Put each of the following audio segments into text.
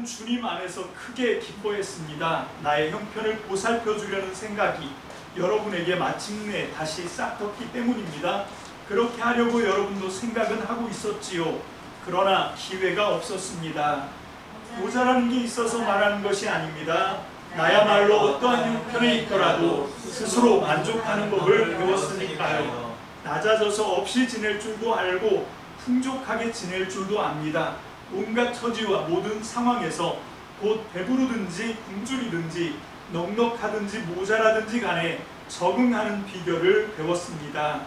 나는 주님 안에서 크게 기뻐했습니다. 나의 형편을 보살펴 주려는 생각이 여러분에게 마침내 다시 싹텄기 때문입니다. 그렇게 하려고 여러분도 생각은 하고 있었지요. 그러나 기회가 없었습니다. 모자라는 게 있어서 말하는 것이 아닙니다. 나야말로 어떠한 형편에 있더라도 스스로 만족하는 법을 배웠으니까요. 낮아져서 없이 지낼 줄도 알고 풍족하게 지낼 줄도 압니다. 온갖 처지와 모든 상황에서 곧 배부르든지 굶주리든지 넉넉하든지 모자라든지 간에 적응하는 비결을 배웠습니다.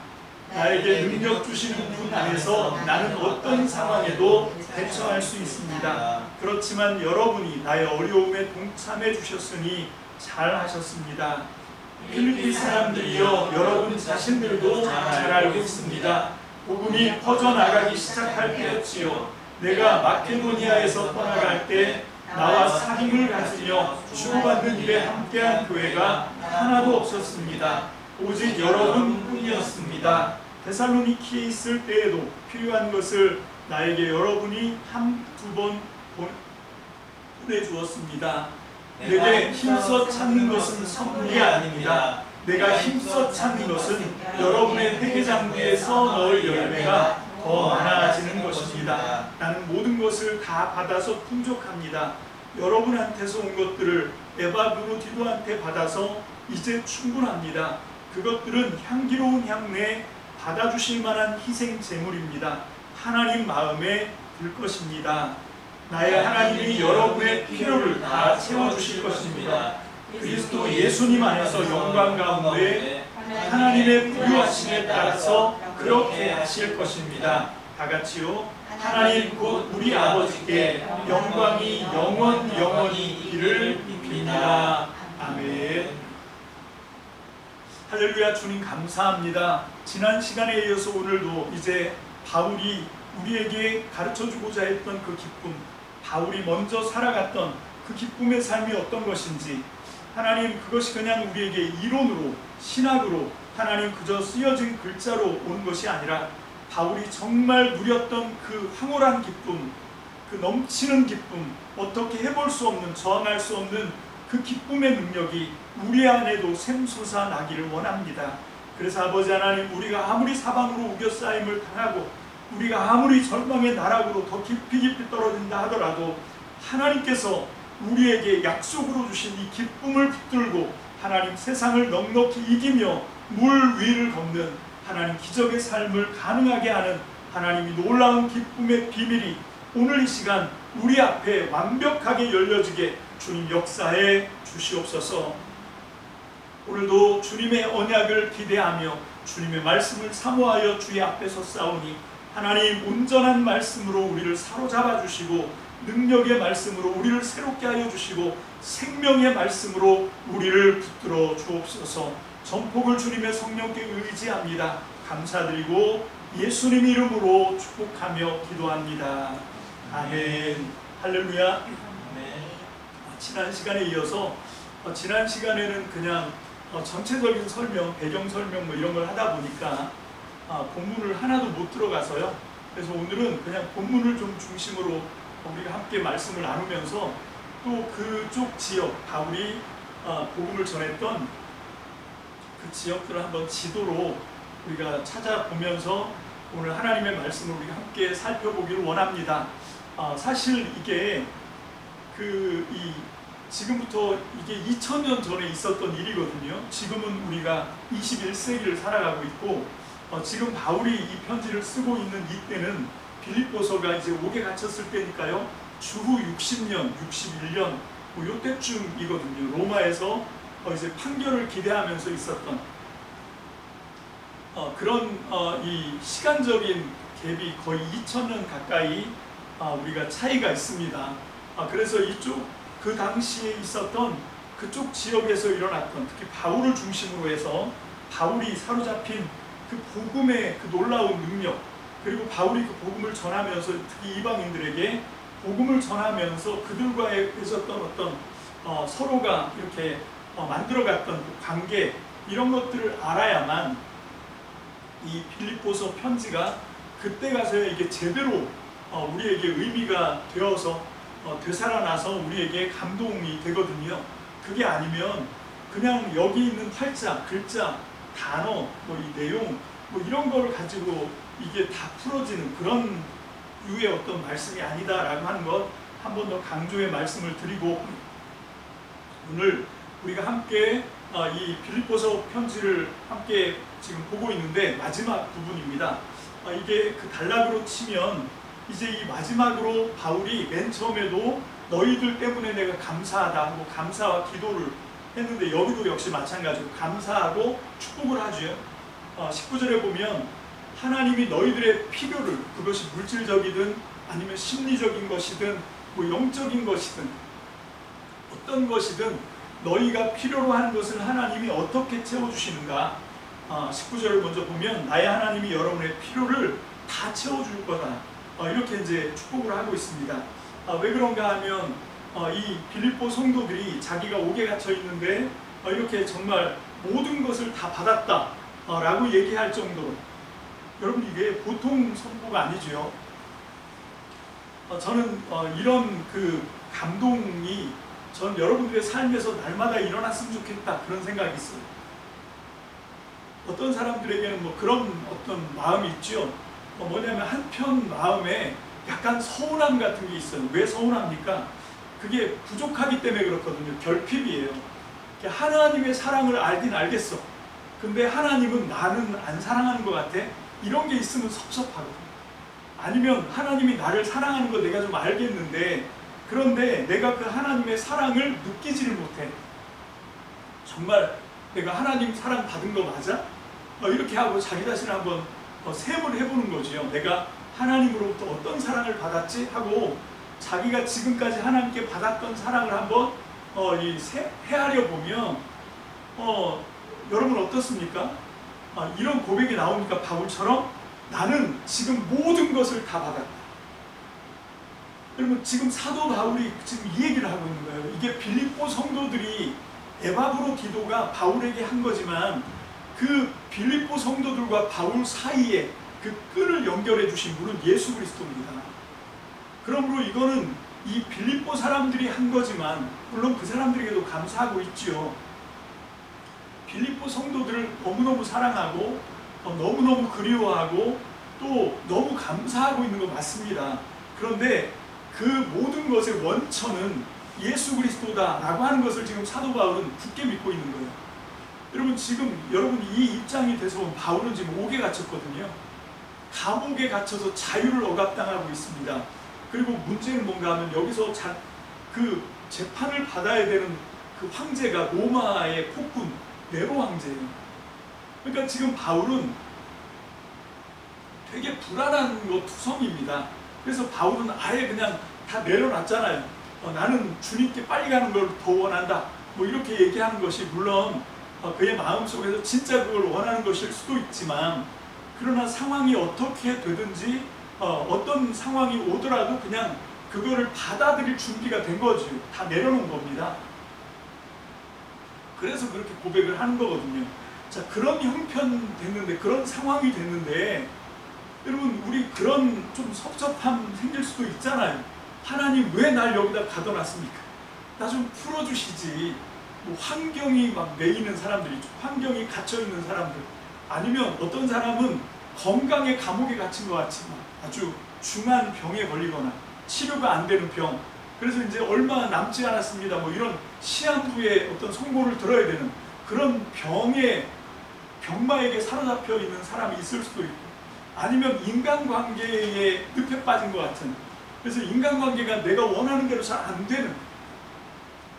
나에게 능력 주시는 분 안에서 나는 어떤 상황에도 대처할 수 있습니다. 그렇지만 여러분이 나의 어려움에 동참해 주셨으니 잘 하셨습니다. 필리핀 사람들이여 여러분 자신들도 잘 알고 있습니다. 복음이 퍼져나가기 시작할 때였지요. 내가 마케도니아에서 떠나갈 때 나와 사귐을 가지며 주고받는 일에 함께한 교회가 하나도 없었습니다. 오직 여러분뿐이었습니다. 데살로니키에 있을 때에도 필요한 것을 나에게 여러분이 한두 번 보내주었습니다. 내게 힘써 찾는 것은 선물이 아닙니다. 내가 힘써 찾는 것은 여러분의 회개장부에 써넣을 열매가 더 많아지는 것입니다. 나는 모든 것을 다 받아서 풍족합니다. 여러분한테서 온 것들을 에바브로디도한테 받아서 이제 충분합니다. 그것들은 향기로운 향내 받아주실 만한 희생 제물입니다. 하나님 마음에 들 것입니다. 나의 하나님이 여러분의 필요를 다 채워주실 것입니다. 그리스도 예수님 안에서 영광 가운데 하나님의 부유하심에 따라서 그렇게 하실 것입니다. 다 같이요. 하나님 곧 우리 아버지께 영광이 영원히 있기를 빕니다. 아멘. 할렐루야. 주님 감사합니다. 지난 시간에 이어서 오늘도 이제 바울이 우리에게 가르쳐주고자 했던 그 기쁨, 바울이 먼저 살아갔던 그 기쁨의 삶이 어떤 것인지, 하나님 그것이 그냥 우리에게 이론으로 신학으로 하나님 그저 쓰여진 글자로 온 것이 아니라 바울이 정말 누렸던 그 황홀한 기쁨, 그 넘치는 기쁨, 어떻게 해볼 수 없는, 저항할 수 없는 그 기쁨의 능력이 우리 안에도 샘솟아 나기를 원합니다. 그래서 아버지 하나님, 우리가 아무리 사방으로 우겨싸임을 당하고 우리가 아무리 절망의 나락으로 더 깊이 떨어진다 하더라도 하나님께서 우리에게 약속으로 주신 이 기쁨을 붙들고 하나님 세상을 넉넉히 이기며 물 위를 걷는 하나님 기적의 삶을 가능하게 하는 하나님이 놀라운 기쁨의 비밀이 오늘 이 시간 우리 앞에 완벽하게 열려지게 주님 역사해 주시옵소서. 오늘도 주님의 언약을 기대하며 주님의 말씀을 사모하여 주의 앞에 섰사오니 하나님 온전한 말씀으로 우리를 사로잡아 주시고 능력의 말씀으로 우리를 새롭게 하여 주시고 생명의 말씀으로 우리를 붙들어 주옵소서. 전폭을 주님의 성령께 의지합니다. 감사드리고 예수님 이름으로 축복하며 기도합니다. 아멘. 할렐루야. 아멘. 지난 시간에 이어서 지난 시간에는 그냥 전체적인 설명, 배경 설명 뭐 이런 걸 하다 보니까 본문을 하나도 못 들어가서요. 그래서 오늘은 그냥 본문을 좀 중심으로 우리가 함께 말씀을 나누면서 또 그쪽 지역, 바울이 복음을 전했던 그 지역들을 한번 지도로 우리가 찾아보면서 오늘 하나님의 말씀을 우리가 함께 살펴보기를 원합니다. 사실 이게 지금부터 이게 2000년 전에 있었던 일이거든요. 지금은 우리가 21세기를 살아가고 있고 지금 바울이 이 편지를 쓰고 있는 이때는 빌립보서가 이제 옥에 갇혔을 때니까요. 주후 60년, 61년 뭐 요때쯤이거든요. 로마에서 이제 판결을 기대하면서 있었던 그런 이 시간적인 갭이 거의 2000년 가까이 우리가 차이가 있습니다. 그래서 이쪽 그 당시에 있었던 그쪽 지역에서 일어났던 특히 바울을 중심으로 해서 바울이 사로잡힌 그 복음의 그 놀라운 능력, 그리고 바울이 그 복음을 전하면서 특히 이방인들에게 복음을 전하면서 그들과의 있었던 어떤 서로가 이렇게 만들어갔던 그 관계, 이런 것들을 알아야만 이 빌립보서 편지가 그때 가서야 이게 제대로 우리에게 의미가 되어서 되살아나서 우리에게 감동이 되거든요. 그게 아니면 그냥 여기 있는 활자, 글자, 단어, 뭐 이 내용, 뭐 이런 거를 가지고 이게 다 풀어지는 그런 유의 어떤 말씀이 아니다라고 하는 것 한 번 더 강조의 말씀을 드리고, 오늘 우리가 함께 이 빌립보서 편지를 함께 지금 보고 있는데 마지막 부분입니다. 이게 그 단락으로 치면 이제 이 마지막으로 바울이 맨 처음에도 너희들 때문에 내가 감사하다 하고 감사와 기도를 했는데, 여기도 역시 마찬가지로 감사하고 축복을 하죠. 19절에 보면 하나님이 너희들의 필요를, 그것이 물질적이든 아니면 심리적인 것이든 뭐 영적인 것이든 어떤 것이든 너희가 필요로 하는 것을 하나님이 어떻게 채워주시는가. 19절을 먼저 보면 나의 하나님이 여러분의 필요를 다 채워줄 거다, 이렇게 이제 축복을 하고 있습니다. 왜 그런가 하면 이 빌립보 성도들이 자기가 옥에 갇혀 있는데 이렇게 정말 모든 것을 다 받았다 라고 얘기할 정도로, 여러분 이게 보통 선포가 아니죠. 저는 이런 그 감동이 전 여러분들의 삶에서 날마다 일어났으면 좋겠다, 그런 생각이 있어요. 어떤 사람들에게는 뭐 그런 어떤 마음이 있죠. 뭐냐면 한편 마음에 약간 서운함 같은 게 있어요. 왜 서운합니까? 그게 부족하기 때문에 그렇거든요. 결핍이에요. 하나님의 사랑을 알긴 알겠어. 근데 하나님은 나는 안 사랑하는 것 같아. 이런 게 있으면 섭섭하거든요. 아니면 하나님이 나를 사랑하는 거 내가 좀 알겠는데, 그런데 내가 그 하나님의 사랑을 느끼지를 못해. 정말 내가 하나님 사랑 받은 거 맞아? 이렇게 하고 자기 자신을 한번 세움을 해보는 거지요. 내가 하나님으로부터 어떤 사랑을 받았지? 하고 자기가 지금까지 하나님께 받았던 사랑을 한번 헤아려 보면 여러분 어떻습니까? 이런 고백이 나오니까 바울처럼 나는 지금 모든 것을 다 받았다. 여러분 지금 사도 바울이 지금 이 얘기를 하고 있는 거예요. 이게 빌립보 성도들이 에바브로디도가 바울에게 한 거지만 그 빌립보 성도들과 바울 사이에 그 끈을 연결해 주신 분은 예수 그리스도입니다. 그러므로 이거는 이 빌립보 사람들이 한 거지만 물론 그 사람들에게도 감사하고 있지요. 빌립보 성도들을 너무너무 사랑하고 너무너무 그리워하고 또 너무 감사하고 있는 거 맞습니다. 그런데 그 모든 것의 원천은 예수 그리스도다라고 하는 것을 지금 사도 바울은 굳게 믿고 있는 거예요. 여러분 지금 여러분 이 입장이 돼서 온 바울은 지금 옥에 갇혔거든요. 감옥에 갇혀서 자유를 억압당하고 있습니다. 그리고 문제는 뭔가 하면 여기서 그 재판을 받아야 되는 그 황제가 로마의 폭군 네로 황제예요. 그러니까 지금 바울은 되게 불안한 것 투성입니다. 그래서 바울은 아예 그냥 다 내려놨잖아요. 나는 주님께 빨리 가는 걸 더 원한다. 뭐 이렇게 얘기하는 것이 물론 그의 마음속에서 진짜 그걸 원하는 것일 수도 있지만, 그러나 상황이 어떻게 되든지 어떤 상황이 오더라도 그냥 그거를 받아들일 준비가 된 거죠. 다 내려놓은 겁니다. 그래서 그렇게 고백을 하는 거거든요. 자, 그런 형편 됐는데, 그런 상황이 됐는데, 여러분 우리 그런 좀 섭섭함 생길 수도 있잖아요. 하나님 왜 날 여기다 가둬놨습니까? 나 좀 풀어주시지. 뭐 환경이 막 매이는 사람들 있죠. 환경이 갇혀있는 사람들. 아니면 어떤 사람은 건강에 감옥에 갇힌 것 같지만 아주 중한 병에 걸리거나 치료가 안 되는 병. 그래서 이제 얼마 남지 않았습니다. 뭐 이런 시한부의 어떤 선고를 들어야 되는 그런 병마에게 사로잡혀 있는 사람이 있을 수도 있고, 아니면 인간관계에 늪에 빠진 것 같은, 그래서 인간관계가 내가 원하는 대로 잘 안 되는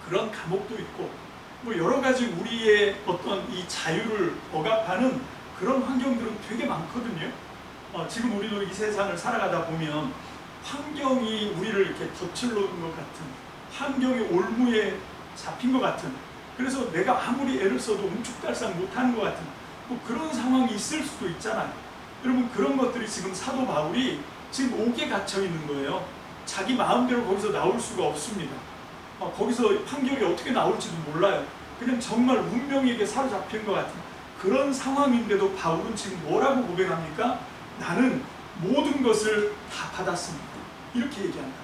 그런 감옥도 있고, 뭐 여러 가지 우리의 어떤 이 자유를 억압하는 그런 환경들은 되게 많거든요. 지금 우리도 이 세상을 살아가다 보면 환경이 우리를 이렇게 덧칠러 놓은 것 같은, 환경의 올무에 잡힌 것 같은, 그래서 내가 아무리 애를 써도 움쭉달싹 못하는 것 같은 뭐 그런 상황이 있을 수도 있잖아요. 여러분 그런 것들이 지금 사도 바울이 지금 옥에 갇혀 있는 거예요. 자기 마음대로 거기서 나올 수가 없습니다. 거기서 판결이 어떻게 나올지도 몰라요. 그냥 정말 운명에게 사로잡힌 것 같은 그런 상황인데도 바울은 지금 뭐라고 고백합니까? 나는 모든 것을 다 받았습니다. 이렇게 얘기한다.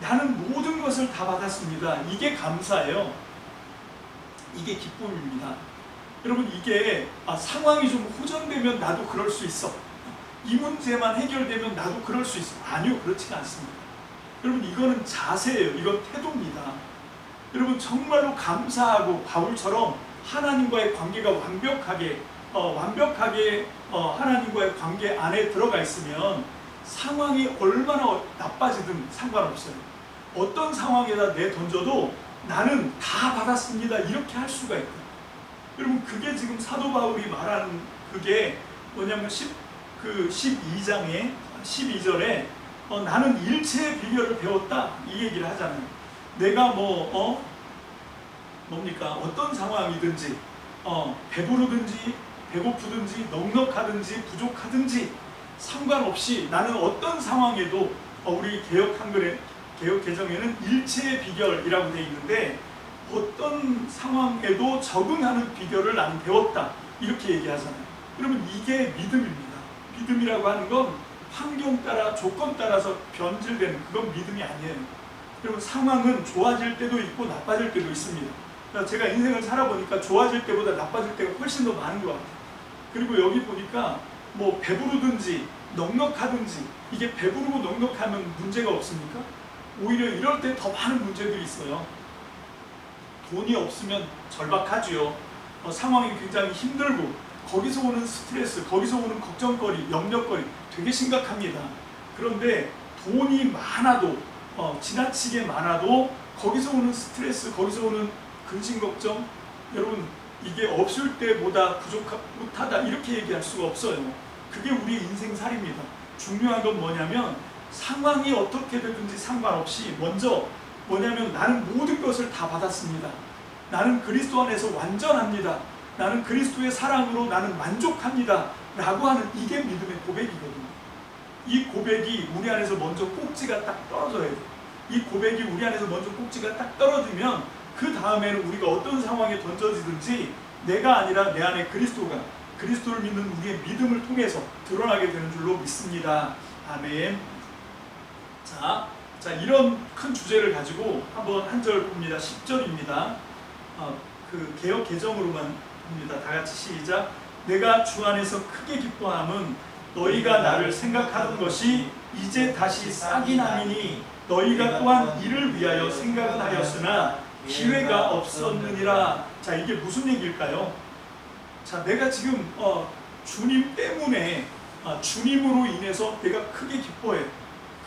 나는 모든 것을 다 받았습니다. 이게 감사예요. 이게 기쁨입니다. 여러분, 이게 상황이 좀 호전되면 나도 그럴 수 있어, 이 문제만 해결되면 나도 그럴 수 있어. 아니요, 그렇지가 않습니다. 여러분, 이거는 자세예요. 이건 태도입니다. 여러분, 정말로 감사하고 바울처럼 하나님과의 관계가 완벽하게 하나님과의 관계 안에 들어가 있으면 상황이 얼마나 나빠지든 상관없어요. 어떤 상황에다 내던져도 나는 다 받았습니다, 이렇게 할 수가 있다. 여러분, 그게 지금 사도 바울이 말하는 그게 뭐냐면 12장에 12절에 나는 일체의 비결을 배웠다, 이 얘기를 하잖아요. 내가 뭡니까? 어떤 상황이든지 배부르든지 배고프든지 넉넉하든지 부족하든지 상관없이 나는 어떤 상황에도 우리 개혁 개정에는 일체의 비결이라고 되어 있는데, 어떤 상황에도 적응하는 비결을 나는 배웠다, 이렇게 얘기하잖아요. 여러분, 이게 믿음입니다. 믿음이라고 하는 건 환경 따라 조건 따라서 변질되는, 그건 믿음이 아니에요. 여러분, 상황은 좋아질 때도 있고 나빠질 때도 있습니다. 제가 인생을 살아보니까 좋아질 때보다 나빠질 때가 훨씬 더 많은 것 같아요. 그리고 여기 보니까 뭐 배부르든지 넉넉하든지, 이게 배부르고 넉넉하면 문제가 없습니까? 오히려 이럴 때 더 많은 문제들이 있어요. 돈이 없으면 절박하지요. 상황이 굉장히 힘들고 거기서 오는 스트레스, 거기서 오는 걱정거리, 염려거리 되게 심각합니다. 그런데 돈이 많아도 지나치게 많아도 거기서 오는 스트레스, 거기서 오는 근심 걱정, 여러분, 이게 없을 때보다 못하다, 이렇게 얘기할 수가 없어요. 그게 우리의 인생살입니다. 중요한 건 뭐냐면 상황이 어떻게 되든지 상관없이 먼저 뭐냐면 나는 모든 것을 다 받았습니다. 나는 그리스도 안에서 완전합니다. 나는 그리스도의 사랑으로 나는 만족합니다, 라고 하는, 이게 믿음의 고백이거든요. 이 고백이 우리 안에서 먼저 꼭지가 딱 떨어져야 돼요. 이 고백이 우리 안에서 먼저 꼭지가 딱 떨어지면 그 다음에는 우리가 어떤 상황에 던져지든지 내가 아니라 내 안에 그리스도를 믿는 우리의 믿음을 통해서 드러나게 되는 줄로 믿습니다. 아멘. 자, 이런 큰 주제를 가지고 한번 한 절 봅니다. 10절입니다. 그 개역 개정으로만 봅니다. 다 같이 시작. 내가 주 안에서 크게 기뻐함은 너희가 나를 생각하던 것이 이제 다시 싹이 나미니 너희가 또한 이를 위하여 생각은 하였으나 기회가 없었느니라. 자, 이게 무슨 얘기일까요? 자, 내가 지금 주님 때문에 주님으로 인해서 내가 크게 기뻐해.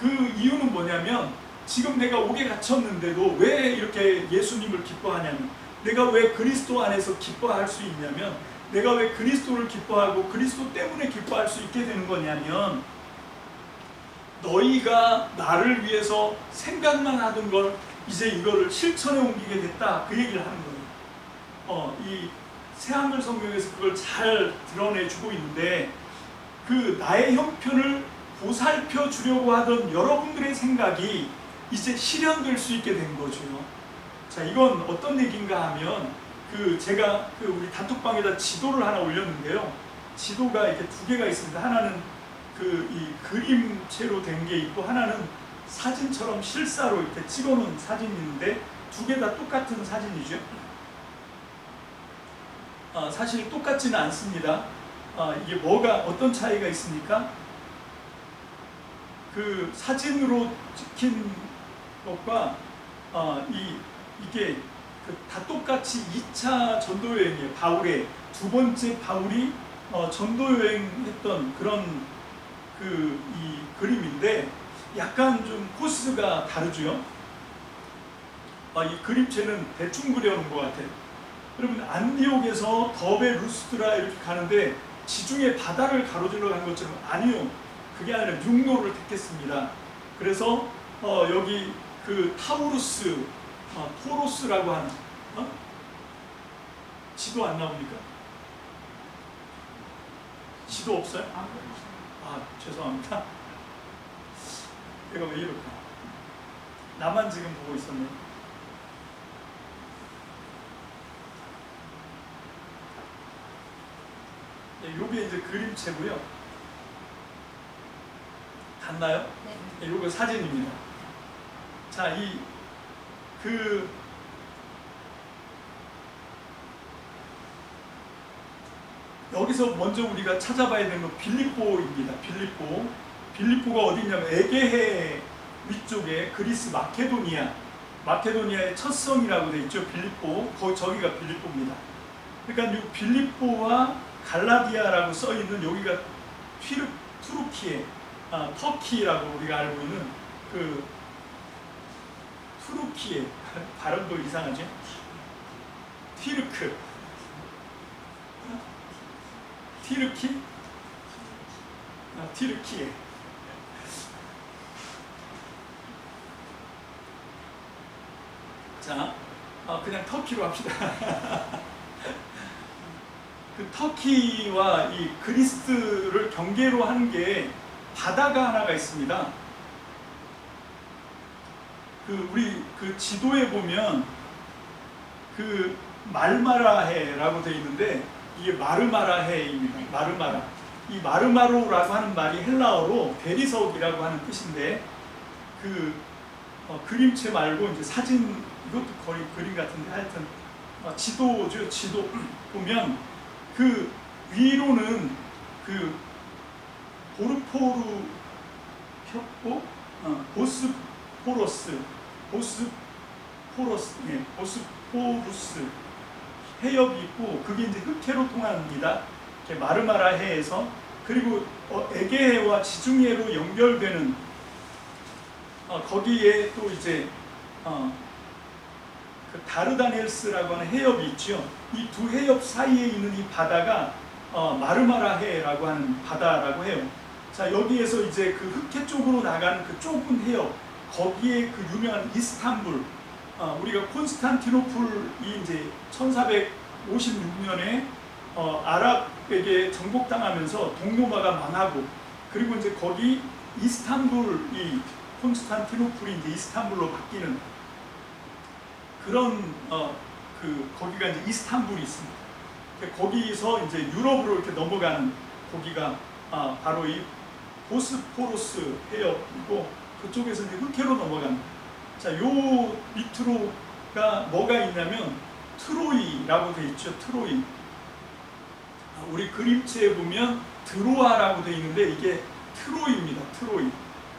그 이유는 뭐냐면 지금 내가 옥에 갇혔는데도 왜 이렇게 예수님을 기뻐하냐면, 내가 왜 그리스도 안에서 기뻐할 수 있냐면, 내가 왜 그리스도를 기뻐하고 그리스도 때문에 기뻐할 수 있게 되는 거냐면, 너희가 나를 위해서 생각만 하던 걸 이제 이거를 실천에 옮기게 됐다, 그 얘기를 하는 거예요. 이 새한글 성경에서 그걸 잘 드러내주고 있는데, 그 나의 형편을 보살펴 주려고 하던 여러분들의 생각이 이제 실현될 수 있게 된 거죠. 자, 이건 어떤 얘기인가 하면, 제가 우리 단톡방에다 지도를 하나 올렸는데요. 지도가 이렇게 두 개가 있습니다. 하나는 이 그림체로 된 게 있고, 하나는 사진처럼 실사로 이렇게 찍어놓은 사진이 있는데, 두 개 다 똑같은 사진이죠. 사실 똑같지는 않습니다. 이게 어떤 차이가 있습니까? 그 사진으로 찍힌 것과 이게 다 똑같이 2차 전도 여행이에요. 바울의 두 번째 바울이 전도 여행했던 그런 이 그림인데, 약간 좀 코스가 다르죠. 이 그림체는 대충 그려놓은 것 같아요. 여러분, 안디옥에서 더베 루스드라 이렇게 가는데 지중해 바다를 가로질러 간 것처럼, 아니요, 그게 아니라 육로를 택했습니다. 그래서 여기 타우루스, 토로스라고 하는 지도 안 나옵니까? 지도 없어요? 죄송합니다. 내가 왜 이럴까? 나만 지금 보고 있었네. 요게 이제 그림체고요. 갔나요? 네. 요거 사진입니다. 자, 여기서 먼저 우리가 찾아봐야 되는 건 빌립보입니다. 빌립보가 어디냐면 에게해 위쪽에 그리스 마케도니아의 첫 성이라고 되어 있죠. 빌립보, 저기가 빌립보입니다. 그러니까 이 빌립보와 갈라디아라고 써 있는 여기가 투르키에, 터키라고 우리가 알고 있는 그 투르키에, 발음도 이상하죠? 티르키에. 자, 그냥 터키로 합시다. 그 터키와 이 그리스를 경계로 하는 게 바다가 하나가 있습니다. 우리 지도에 보면 그 말마라해라고 되어 있는데 이게 마르마라해입니다. 이 마르마로라고 하는 말이 헬라어로 대리석이라고 하는 뜻인데 그림체 말고 이제 사진, 이것도 거의 그림 같은데 하여튼 지도죠. 지도 보면 그 위로는 그 보르포르 협곡, 보스포러스 해협이 있고 그게 이제 흑해로 통합니다. 마르마라해에서. 그리고 에게해와 지중해로 연결되는 거기에 또 이제 그 다르다넬스라고 하는 해협이 있죠. 이 두 해협 사이에 있는 이 바다가 마르마라해라고 하는 바다라고 해요. 자, 여기에서 이제 그 흑해 쪽으로 나가는 그 좁은 해협, 거기에 그 유명한 이스탄불, 우리가 콘스탄티노플이 이제 1456년에 아랍에게 정복당하면서 동로마가 망하고, 그리고 이제 거기 이스탄불이, 콘스탄티노플이 이제 이스탄불로 바뀌는 그런 거기가 이제 이스탄불이 있습니다. 거기서 이제 유럽으로 이렇게 넘어가는 거기가 바로 이 보스포러스 해협이고, 그쪽에서 이제 흑해로 넘어가는. 자, 요 밑으로가 뭐가 있냐면 트로이라고 되어 있죠. 트로이. 우리 그림체에 보면 드로아라고 되어 있는데 이게 트로이입니다. 트로이.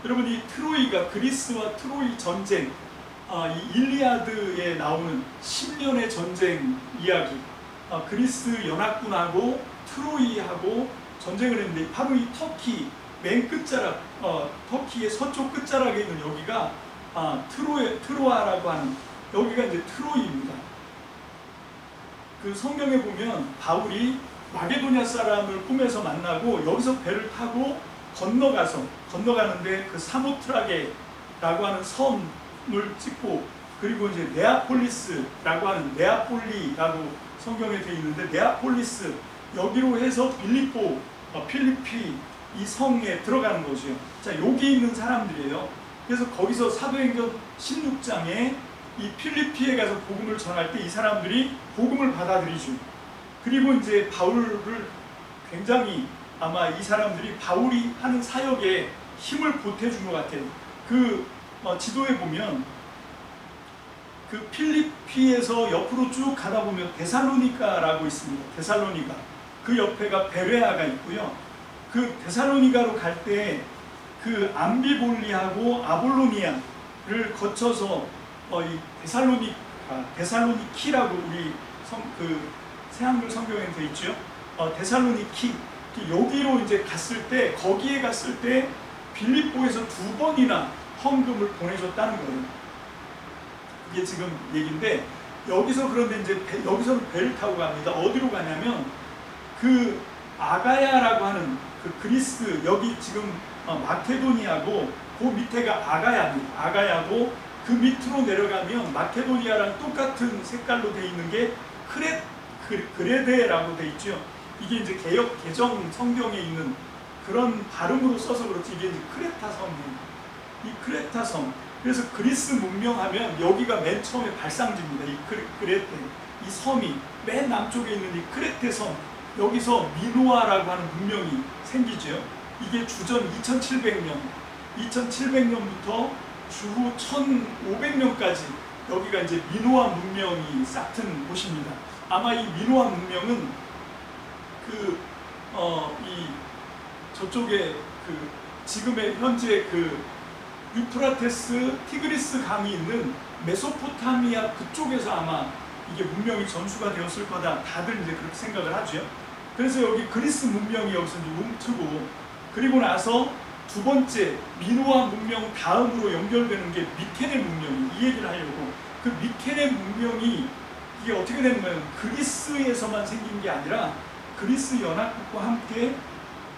여러분, 이 트로이가 그리스와 트로이 전쟁, 이 일리아드에 나오는 10년의 전쟁 이야기, 그리스 연합군하고 트로이하고 전쟁을 했는데 바로 이 터키 맨 끝자락, 터키의 서쪽 끝자락에 있는 여기가 트로아라고 하는, 여기가 이제 트로이입니다. 그 성경에 보면 바울이 마게도냐 사람을 꿈에서 만나고 여기서 배를 타고 건너가는데 그 사모트라게라고 하는 섬을 찍고, 그리고 이제 네아폴리스라고 하는, 네아폴리라고 성경에 되어 있는데 네아폴리스, 여기로 해서 필리피 이 성에 들어가는 거죠. 자, 여기 있는 사람들이에요. 그래서 거기서 사도행전 16장에 이 필리피에 가서 복음을 전할 때 이 사람들이 복음을 받아들이죠. 그리고 이제 바울을 굉장히, 아마 이 사람들이 바울이 하는 사역에 힘을 보태준 것 같아요. 그 지도에 보면 그 필리피에서 옆으로 쭉 가다 보면 데살로니가라고 있습니다. 데살로니가. 그 옆에가 베레아가 있고요. 그 데살로니가로 갈 때 그 암비볼리하고 아볼로니아를 거쳐서 이 데살로니키라고 우리 새한글 성경에 되어 있죠. 데살로니키. 여기로 이제 거기에 갔을 때 빌립보에서 2번이나 헌금을 보내줬다는 거예요. 이게 지금 얘기인데, 그런데 이제 여기서는 배를 타고 갑니다. 어디로 가냐면 그 아가야라고 하는 그 그리스, 여기 지금 마케도니아고 그 밑에가 아가야입니다. 아가야고 그 밑으로 내려가면 마케도니아랑 똑같은 색깔로 되어 있는 게 그레데라고 되어 있죠. 이게 이제 개정 성경에 있는 그런 발음으로 써서 그렇지, 이게 이제 크레타 섬이에요. 이 크레타 섬. 그래서 그리스 문명하면 여기가 맨 처음에 발상지입니다. 이 크레테. 이 섬이 맨 남쪽에 있는 이 크레테 섬. 여기서 미노아라고 하는 문명이 생기죠. 이게 주전 2700년부터 주후 1500년까지 여기가 이제 미노아 문명이 싹튼 곳입니다. 아마 이 미노아 문명은 이 저쪽에 지금의 현재 유프라테스 티그리스 강이 있는 메소포타미아 그쪽에서 아마 이게 문명이 전수가 되었을 거다. 다들 이제 그렇게 생각을 하죠. 그래서 여기 그리스 문명이 여기서 이제 움트고, 그리고 나서 두 번째 미노아 문명 다음으로 연결되는 게 미케네 문명이, 이 얘기를 하려고. 그 미케네 문명이 이게 어떻게 되는 거예요? 그리스에서만 생긴 게 아니라 그리스 연합국과 함께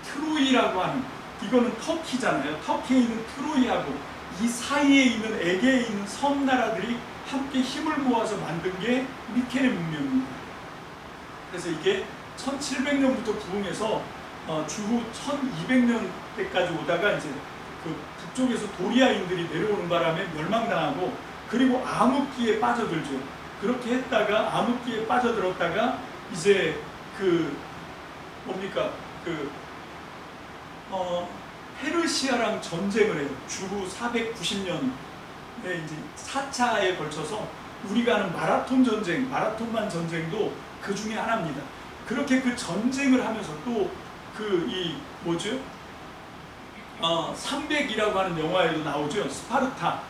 트로이라고 하는, 이거는 터키잖아요. 터키에 있는 트로이하고 이 사이에 있는 에게에 있는 섬나라들이 함께 힘을 모아서 만든 게 미케네 문명입니다. 그래서 이게 1700년부터 부흥해서 주후 1200년 때까지 오다가 이제 북쪽에서 도리아인들이 내려오는 바람에 멸망당하고, 그리고 암흑기에 빠져들죠. 그렇게 했다가 암흑기에 빠져들었다가 이제 페르시아랑 전쟁을 해요. 주후 490년에 이제 4차에 걸쳐서 우리가 아는 마라톤 전쟁, 마라톤만 전쟁도 그 중에 하나입니다. 그렇게 그 전쟁을 하면서 또 300이라고 하는 영화에도 나오죠. 스파르타.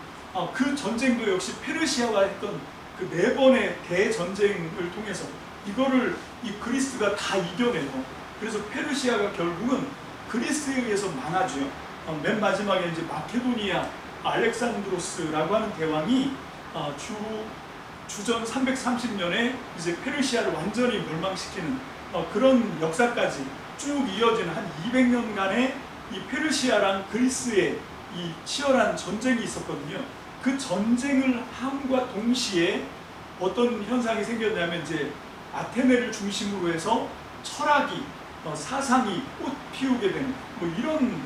그 전쟁도 역시 페르시아와 했던 그 4번의 대전쟁을 통해서 이거를 이 그리스가 다 이겨내요. 그래서 페르시아가 결국은 그리스에 의해서 망하죠. 맨 마지막에 이제 마케도니아 알렉산드로스라고 하는 대왕이 주전 330년에 이제 페르시아를 완전히 멸망시키는 그런 역사까지 쭉 이어지는 한 200년간의 이 페르시아랑 그리스의 이 치열한 전쟁이 있었거든요. 그 전쟁을 함과 동시에 어떤 현상이 생겼냐면 이제 아테네를 중심으로 해서 철학이 사상이 꽃 피우게 되는 이런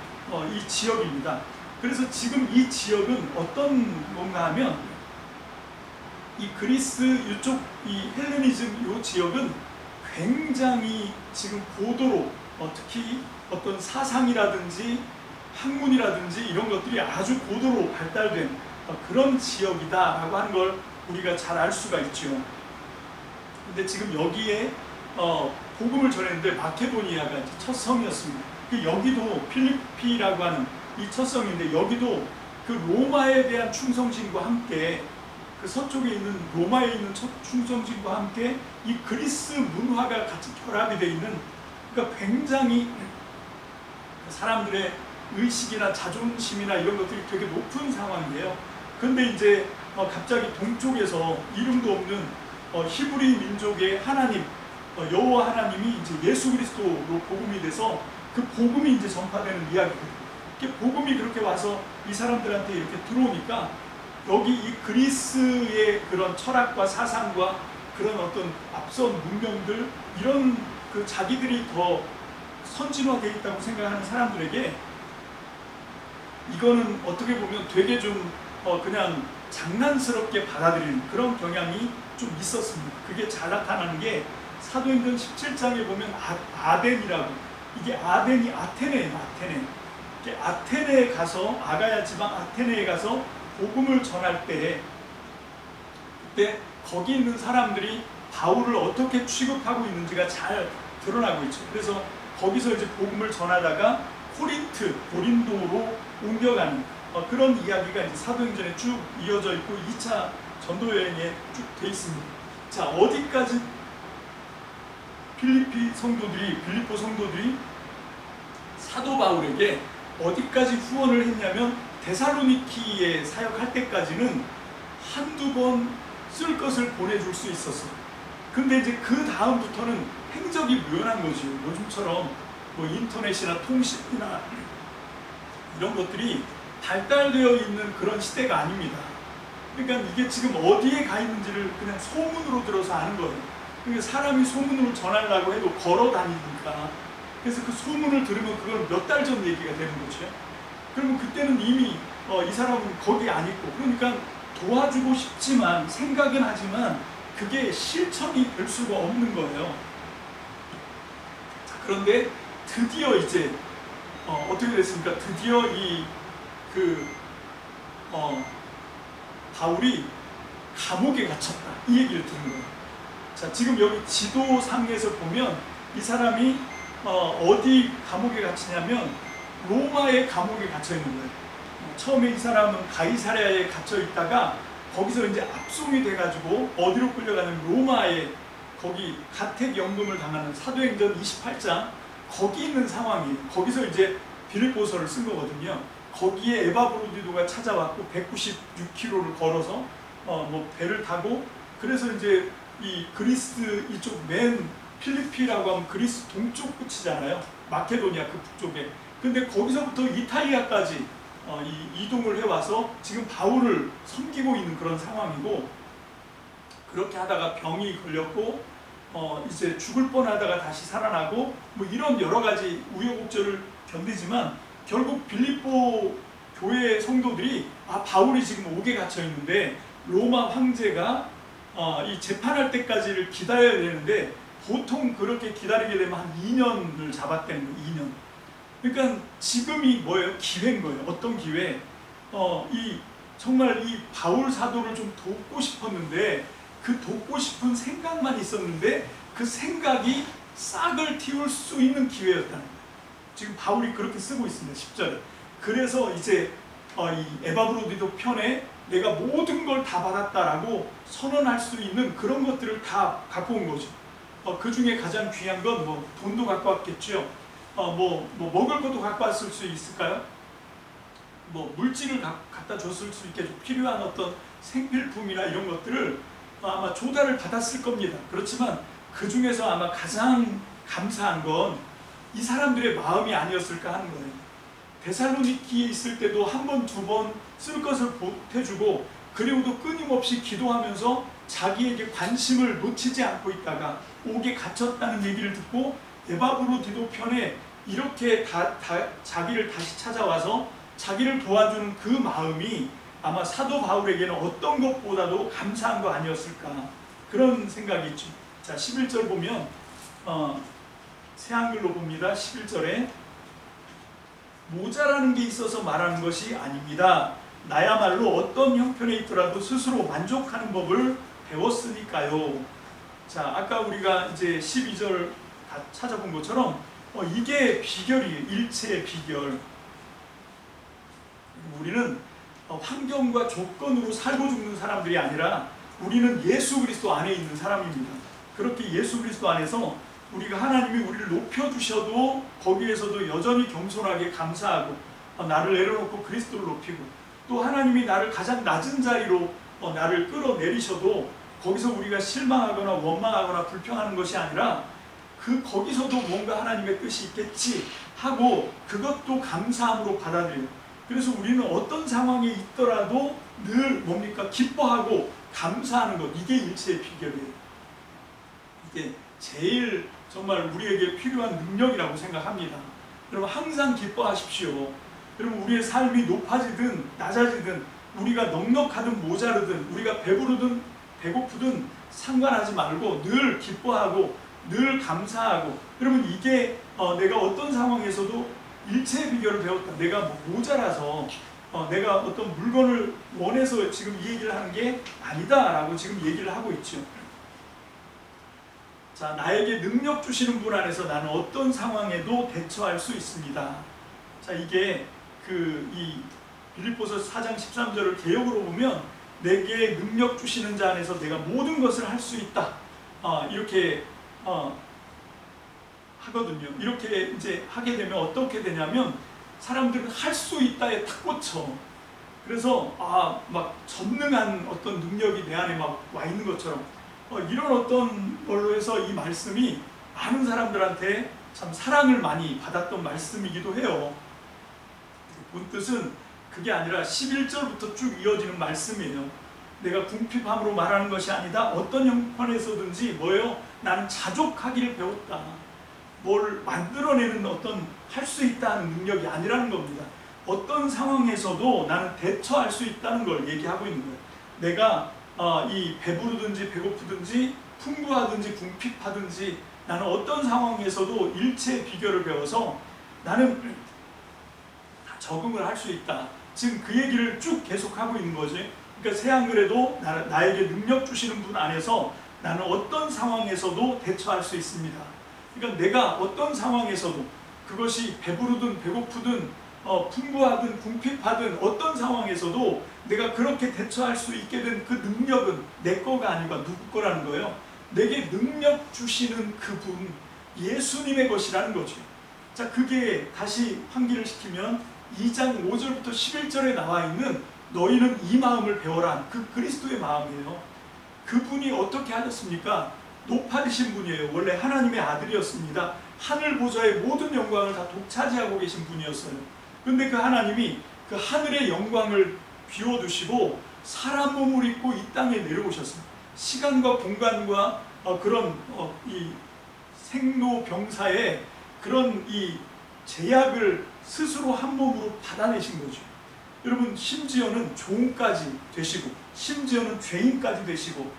이 지역입니다. 그래서 지금 이 지역은 어떤 건가 하면 이 그리스 이쪽 이 헬레니즘 이 지역은 굉장히 지금 고도로 특히 어떤 사상이라든지 학문이라든지 이런 것들이 아주 고도로 발달된 그런 지역이다라고 하는 걸 우리가 잘 알 수가 있죠. 근데 지금 여기에 복음을 전했는데 마케도니아가 이제 첫 성이었습니다. 여기도 필리피라고 하는 이 첫 성인데 여기도 그 로마에 대한 충성심과 함께 그 서쪽에 있는 로마에 있는 충성심과 함께 이 그리스 문화가 같이 결합이 되어 있는, 그러니까 굉장히 사람들의 의식이나 자존심이나 이런 것들이 되게 높은 상황이에요. 근데 이제 갑자기 동쪽에서 이름도 없는 히브리 민족의 하나님, 여호와 하나님이 이제 예수 그리스도로 복음이 돼서 그 복음이 이제 전파되는 이야기거든요. 복음이 그렇게 와서 이 사람들한테 이렇게 들어오니까 여기 이 그리스의 그런 철학과 사상과 그런 어떤 앞선 문명들 이런 그 자기들이 더 선진화되어 있다고 생각하는 사람들에게 이거는 어떻게 보면 되게 좀 그냥 장난스럽게 받아들이는 그런 경향이 좀 있었습니다. 그게 잘 나타나는 게 사도행전 17장에 보면 아덴이라고, 이게 아덴이 아테네예요. 아테네에 가서 아가야 지방 아테네에 가서 복음을 전할 때 그때 거기 있는 사람들이 바울을 어떻게 취급하고 있는지가 잘 드러나고 있죠. 그래서 거기서 이제 복음을 전하다가 고린도로 옮겨가는 그런 이야기가 이제 사도행전에 쭉 이어져 있고 2차 전도 여행에 쭉 돼 있습니다. 자, 어디까지 빌립보 성도들이 사도 바울에게 어디까지 후원을 했냐면 데살로니키에 사역할 때까지는 한두 번 쓸 것을 보내줄 수 있었어요. 근데 이제 그 다음부터는 행적이 묘연한 거죠. 요즘처럼 인터넷이나 통신이나 이런 것들이 발달되어 있는 그런 시대가 아닙니다. 그러니까 이게 지금 어디에 가 있는지를 그냥 소문으로 들어서 아는 거예요. 그러니까 사람이 소문으로 전하려고 해도 걸어 다니니까. 그래서 그 소문을 들으면 그건 몇 달 전 얘기가 되는 거죠. 그러면 그때는 이미 이 사람은 거기 안 있고, 그러니까 도와주고 싶지만 생각은 하지만 그게 실천이 될 수가 없는 거예요. 자, 그런데 드디어 이제 어떻게 됐습니까? 드디어 어, 바울이 감옥에 갇혔다 이 얘기를 들은 거예요. 자, 지금 여기 지도상에서 보면 이 사람이 어디 감옥에 갇히냐면 로마의 감옥에 갇혀 있는 거예요. 처음에 이 사람은 가이사랴에 갇혀 있다가 거기서 이제 압송이 돼가지고 어디로 끌려가는 로마에 거기 가택연금을 당하는 사도행전 28장 거기 있는 상황이에요. 거기서 이제 빌립보서를 쓴 거거든요. 거기에 에바브로디도가 찾아왔고 196km를 걸어서 뭐 배를 타고 그래서 이제 이 그리스 이쪽 맨 필리피라고 하면 그리스 동쪽 끝이잖아요. 마케도니아 그 북쪽에. 근데 거기서부터 이탈리아까지 이동을 해와서 지금 바울을 섬기고 있는 그런 상황이고 그렇게 하다가 병이 걸렸고 이제 죽을 뻔하다가 다시 살아나고 뭐 이런 여러 가지 우여곡절을 견디지만 결국 빌립보 교회 성도들이 바울이 지금 옥에 갇혀 있는데 로마 황제가 이 재판할 때까지를 기다려야 되는데 보통 그렇게 기다리게 되면 한 2년을 잡았다는 거예요. 2년. 그러니까 지금이 뭐예요? 기회인 거예요. 어떤 기회? 정말 이 바울 사도를 좀 돕고 싶었는데 그 돕고 싶은 생각만 있었는데 그 생각이 싹을 틔울 수 있는 기회였다는 거예요. 지금 바울이 그렇게 쓰고 있습니다. 10절에. 그래서 이제 이 에바브로디도 편에 내가 모든 걸 다 받았다라고 선언할 수 있는 그런 것들을 다 갖고 온 거죠. 그 중에 가장 귀한 건 뭐 돈도 갖고 왔겠죠. 뭐 먹을 것도 갖고 왔을 수 있을까요? 뭐 물질을 갖다 줬을 수 있겠죠. 필요한 어떤 생필품이나 이런 것들을 아마 조달을 받았을 겁니다. 그렇지만 그 중에서 아마 가장 감사한 건 이 사람들의 마음이 아니었을까 하는 거예요. 데살로니키에 있을 때도 한 번, 두 번 쓸 것을 보태주고 그리고도 끊임없이 기도하면서 자기에게 관심을 놓치지 않고 있다가 옥에 갇혔다는 얘기를 듣고 에바브로디도 편에 이렇게 자기를 다시 찾아와서 자기를 도와주는 그 마음이 아마 사도 바울에게는 어떤 것보다도 감사한 거 아니었을까 그런 생각이 있죠. 자, 11절 보면 새 한글로 봅니다. 11절에 모자라는 게 있어서 말하는 것이 아닙니다. 나야말로 어떤 형편에 있더라도 스스로 만족하는 법을 배웠으니까요. 자, 아까 우리가 이제 12절 다 찾아본 것처럼 이게 비결이에요. 일체의 비결. 우리는 환경과 조건으로 살고 죽는 사람들이 아니라 우리는 예수 그리스도 안에 있는 사람입니다. 그렇게 예수 그리스도 안에서 우리가 하나님이 우리를 높여주셔도 거기에서도 여전히 겸손하게 감사하고 나를 내려놓고 그리스도를 높이고 또 하나님이 나를 가장 낮은 자리로 나를 끌어내리셔도 거기서 우리가 실망하거나 원망하거나 불평하는 것이 아니라 거기서도 뭔가 하나님의 뜻이 있겠지 하고 그것도 감사함으로 받아들여요. 그래서 우리는 어떤 상황에 있더라도 늘 뭡니까? 기뻐하고 감사하는 것. 이게 일체의 비결이에요. 이게 제일 정말 우리에게 필요한 능력이라고 생각합니다. 여러분 항상 기뻐하십시오. 여러분 우리의 삶이 높아지든 낮아지든 우리가 넉넉하든 모자르든 우리가 배부르든 배고프든 상관하지 말고 늘 기뻐하고 늘 감사하고 여러분 이게 내가 어떤 상황에서도 일체의 비결을 배웠다. 내가 모자라서 내가 어떤 물건을 원해서 지금 이 얘기를 하는 게 아니다라고 지금 얘기를 하고 있죠. 자, 나에게 능력 주시는 분 안에서 나는 어떤 상황에도 대처할 수 있습니다. 자, 이게 이 빌립보서 4장 13절을 개역으로 보면 내게 능력 주시는 자 안에서 내가 모든 것을 할 수 있다. 이렇게 하거든요. 이렇게 이제 하게 되면 어떻게 되냐면 사람들은 할 수 있다에 탁 꽂혀. 그래서 막 전능한 어떤 능력이 내 안에 막 와 있는 것처럼 이런 어떤 걸로 해서 이 말씀이 많은 사람들한테 참 사랑을 많이 받았던 말씀이기도 해요. 본 뜻은 그게 아니라 11절부터 쭉 이어지는 말씀이에요. 내가 궁핍함으로 말하는 것이 아니다. 어떤 형편에서든지 뭐예요? 나는 자족하기를 배웠다. 뭘 만들어내는 어떤 할 수 있다는 능력이 아니라는 겁니다. 어떤 상황에서도 나는 대처할 수 있다는 걸 얘기하고 있는 거예요. 내가 이 배부르든지 배고프든지 풍부하든지 궁핍하든지 나는 어떤 상황에서도 일체의 비결을 배워서 나는 적응을 할 수 있다. 지금 그 얘기를 쭉 계속하고 있는 거지. 그러니까 새한글에도 나에게 능력 주시는 분 안에서 나는 어떤 상황에서도 대처할 수 있습니다. 그러니까 내가 어떤 상황에서도 그것이 배부르든 배고프든 풍부하든 궁핍하든 어떤 상황에서도 내가 그렇게 대처할 수 있게 된 그 능력은 내 거가 아니라 누구 거라는 거예요. 내게 능력 주시는 그분 예수님의 것이라는 거죠. 자, 그게 다시 환기를 시키면 2장 5절부터 11절에 나와 있는 너희는 이 마음을 배워라, 그 그리스도의 마음이에요. 그분이 어떻게 하셨습니까? 높아지신 분이에요. 원래 하나님의 아들이었습니다. 하늘 보좌의 모든 영광을 다 독차지하고 계신 분이었어요. 그런데 그 하나님이 그 하늘의 영광을 비워두시고 사람 몸을 입고 이 땅에 내려오셨습니다. 시간과 공간과 그런 이 생로병사의 그런 이 제약을 스스로 한 몸으로 받아내신 거죠. 여러분, 심지어는 종까지 되시고 심지어는 죄인까지 되시고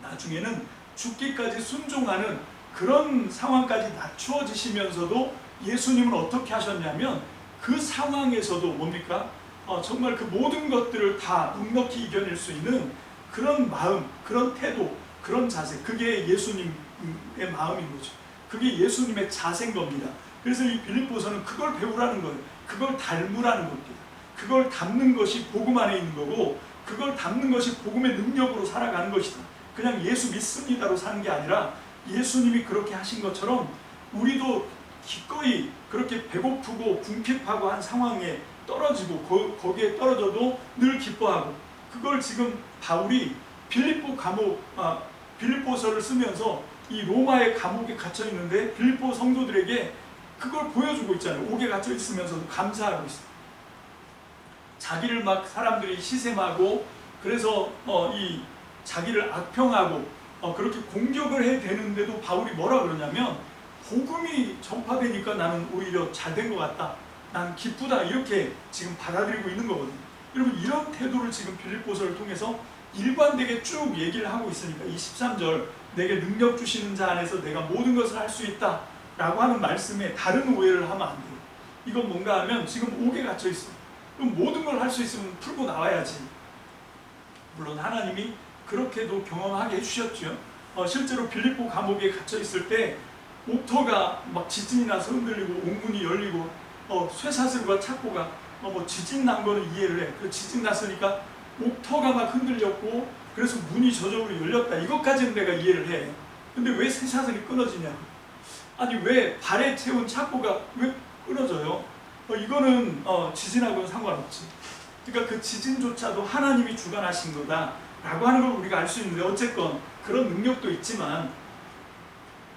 나중에는 죽기까지 순종하는 그런 상황까지 낮추어지시면서도 예수님은 어떻게 하셨냐면 그 상황에서도 뭡니까? 정말 그 모든 것들을 다 넉넉히 이겨낼 수 있는 그런 마음, 그런 태도, 그런 자세, 그게 예수님의 마음인 거죠. 그게 예수님의 자세인 겁니다. 그래서 이 빌립보서는 그걸 배우라는 거예요. 그걸 닮으라는 겁니다. 그걸 담는 것이 복음 안에 있는 거고 그걸 담는 것이 복음의 능력으로 살아가는 것이다. 그냥 예수 믿습니다로 사는 게 아니라 예수님이 그렇게 하신 것처럼 우리도 기꺼이 그렇게 배고프고 궁핍하고 한 상황에 떨어지고 거기에 떨어져도 늘 기뻐하고, 그걸 지금 바울이 빌립보서를 쓰면서 이 로마의 감옥에 갇혀 있는데 빌립보 성도들에게 그걸 보여주고 있잖아요. 옥에 갇혀 있으면서도 감사하고 있어요. 자기를 막 사람들이 시샘하고 그래서 이 자기를 악평하고 그렇게 공격을 해야 되는데도 바울이 뭐라 그러냐면 복음이 전파되니까 나는 오히려 잘된 것 같다, 난 기쁘다, 이렇게 지금 받아들이고 있는 거거든요. 여러분, 이런 태도를 지금 빌립보서를 통해서 일관되게 쭉 얘기를 하고 있으니까 이 13절 내게 능력 주시는 자 안에서 내가 모든 것을 할 수 있다 라고 하는 말씀에 다른 오해를 하면 안 돼요. 이건 뭔가 하면 지금 옥에 갇혀 있어요. 그럼 모든 걸 할 수 있으면 풀고 나와야지. 물론 하나님이 그렇게도 경험하게 해주셨죠. 실제로 빌립보 감옥에 갇혀 있을 때 옥터가 막 지진이 나서 흔들리고 옥문이 열리고 쇠사슬과 착고가 뭐 지진 난 거는 이해를 해. 그 지진 났으니까 옥터가 막 흔들렸고 그래서 문이 저절로 열렸다, 이것까지는 내가 이해를 해. 근데 왜 쇠사슬이 끊어지냐? 아니, 왜 발에 채운 착고가 왜 끊어져요? 이거는 지진하고는 상관없지. 그러니까 그 지진조차도 하나님이 주관하신 거다라고 하는 걸 우리가 알 수 있는데, 어쨌건 그런 능력도 있지만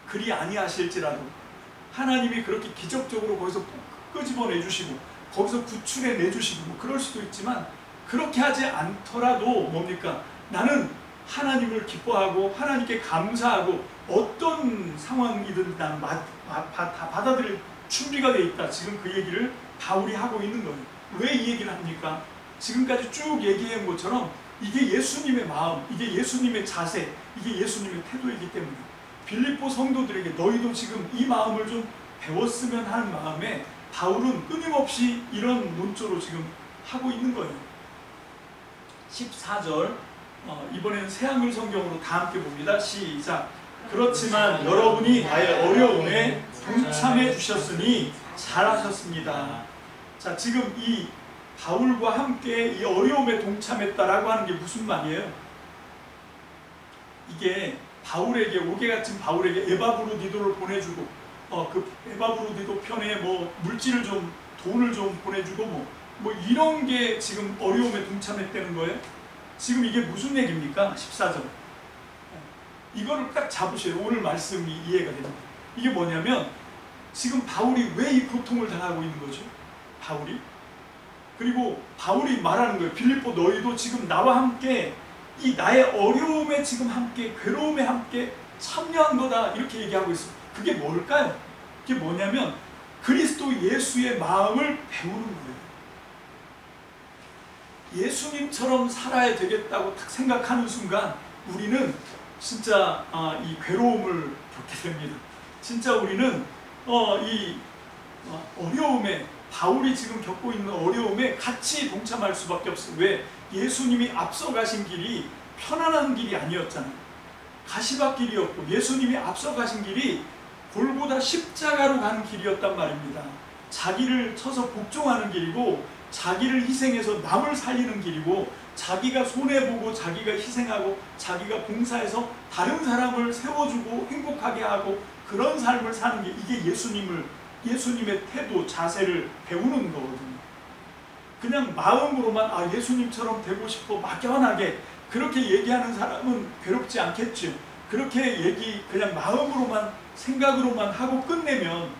그리 아니하실지라도 하나님이 그렇게 기적적으로 거기서 끄집어내 주시고 거기서 구출해 내주시고 뭐 그럴 수도 있지만, 그렇게 하지 않더라도 뭡니까? 나는 하나님을 기뻐하고 하나님께 감사하고 어떤 상황이든 나는 다 받아들일 준비가 돼 있다. 지금 그 얘기를 바울이 하고 있는 거예요. 왜 이 얘기를 합니까? 지금까지 쭉 얘기해 온 것처럼 이게 예수님의 마음, 이게 예수님의 자세, 이게 예수님의 태도이기 때문에 빌립보 성도들에게 너희도 지금 이 마음을 좀 배웠으면 하는 마음에 바울은 끊임없이 이런 논조로 지금 하고 있는 거예요. 14절 이번에는 새한글 성경으로 다 함께 봅니다. 시작. 그렇지만 여러분이 나의 어려움에 동참해 주셨으니 잘하셨습니다. 자, 지금 이 바울과 함께 이 어려움에 동참했다라고 하는 게 무슨 말이에요? 이게 바울에게, 옥에 갇힌 바울에게 에바브로디도를 보내주고 그 에바브로디도 편에 뭐 물질을 좀, 돈을 좀 보내주고 뭐 이런 게 지금 어려움에 동참했다는 거예요. 지금 이게 무슨 얘기입니까? 14절. 이거를 딱 잡으셔야 오늘 말씀이 이해가 됩니다. 이게 뭐냐면 지금 바울이 왜 이 고통을 당하고 있는 거죠? 바울이? 그리고 바울이 말하는 거예요. 빌립보 너희도 지금 나와 함께 이 나의 어려움에 지금 함께, 괴로움에 함께 참여한 거다, 이렇게 얘기하고 있어요. 그게 뭘까요? 그게 뭐냐면 그리스도 예수의 마음을 배우는 거예요. 예수님처럼 살아야 되겠다고 딱 생각하는 순간 우리는 진짜 이 괴로움을 겪게 됩니다. 진짜 우리는 이 어려움에 바울이 지금 겪고 있는 어려움에 같이 동참할 수밖에 없어요. 왜? 예수님이 앞서가신 길이 편안한 길이 아니었잖아요. 가시밭길이었고 예수님이 앞서가신 길이 골고다 십자가로 가는 길이었단 말입니다. 자기를 쳐서 복종하는 길이고 자기를 희생해서 남을 살리는 길이고 자기가 손해보고 자기가 희생하고 자기가 봉사해서 다른 사람을 세워주고 행복하게 하고 그런 삶을 사는 게 이게 예수님의 태도, 자세를 배우는 거거든요. 그냥 마음으로만 예수님처럼 되고 싶어 막연하게 그렇게 얘기하는 사람은 괴롭지 않겠죠. 그렇게 그냥 마음으로만 생각으로만 하고 끝내면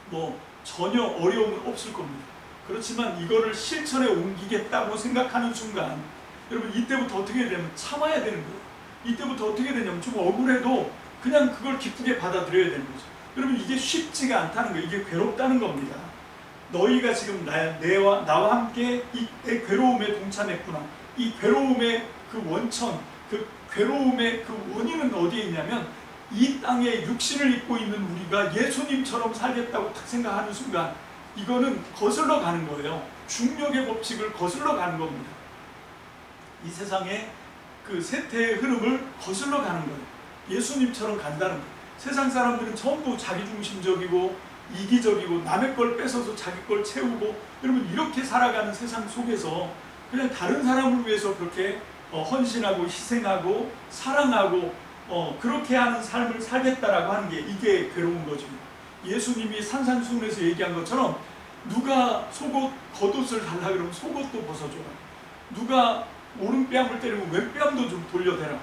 뭐 전혀 어려움은 없을 겁니다. 그렇지만 이거를 실천에 옮기겠다고 생각하는 순간 여러분 이때부터 어떻게 되냐면 참아야 되는 거예요. 이때부터 어떻게 되냐면 좀 억울해도 그냥 그걸 기쁘게 받아들여야 되는 거죠. 여러분 이게 쉽지가 않다는 거예요. 이게 괴롭다는 겁니다. 너희가 지금 나와 함께 이 괴로움에 동참했구나. 이 괴로움의 그 원천, 그 괴로움의 그 원인은 어디에 있냐면 이 땅에 육신을 입고 있는 우리가 예수님처럼 살겠다고 딱 생각하는 순간 이거는 거슬러 가는 거예요. 중력의 법칙을 거슬러 가는 겁니다. 이 세상의 그 세태의 흐름을 거슬러 가는 거예요. 예수님처럼 간다는 거예요. 세상 사람들은 전부 자기중심적이고 이기적이고 남의 걸 뺏어서 자기 걸 채우고 여러분 이렇게 살아가는 세상 속에서 그냥 다른 사람을 위해서 그렇게 헌신하고 희생하고 사랑하고 그렇게 하는 삶을 살겠다라고 하는 게 이게 괴로운 거죠. 예수님이 산산수훈에서 얘기한 것처럼 누가 속옷 겉옷을 달라 그러면 속옷도 벗어줘라. 누가 오른뺨을 때리면 왼뺨도 좀 돌려대라.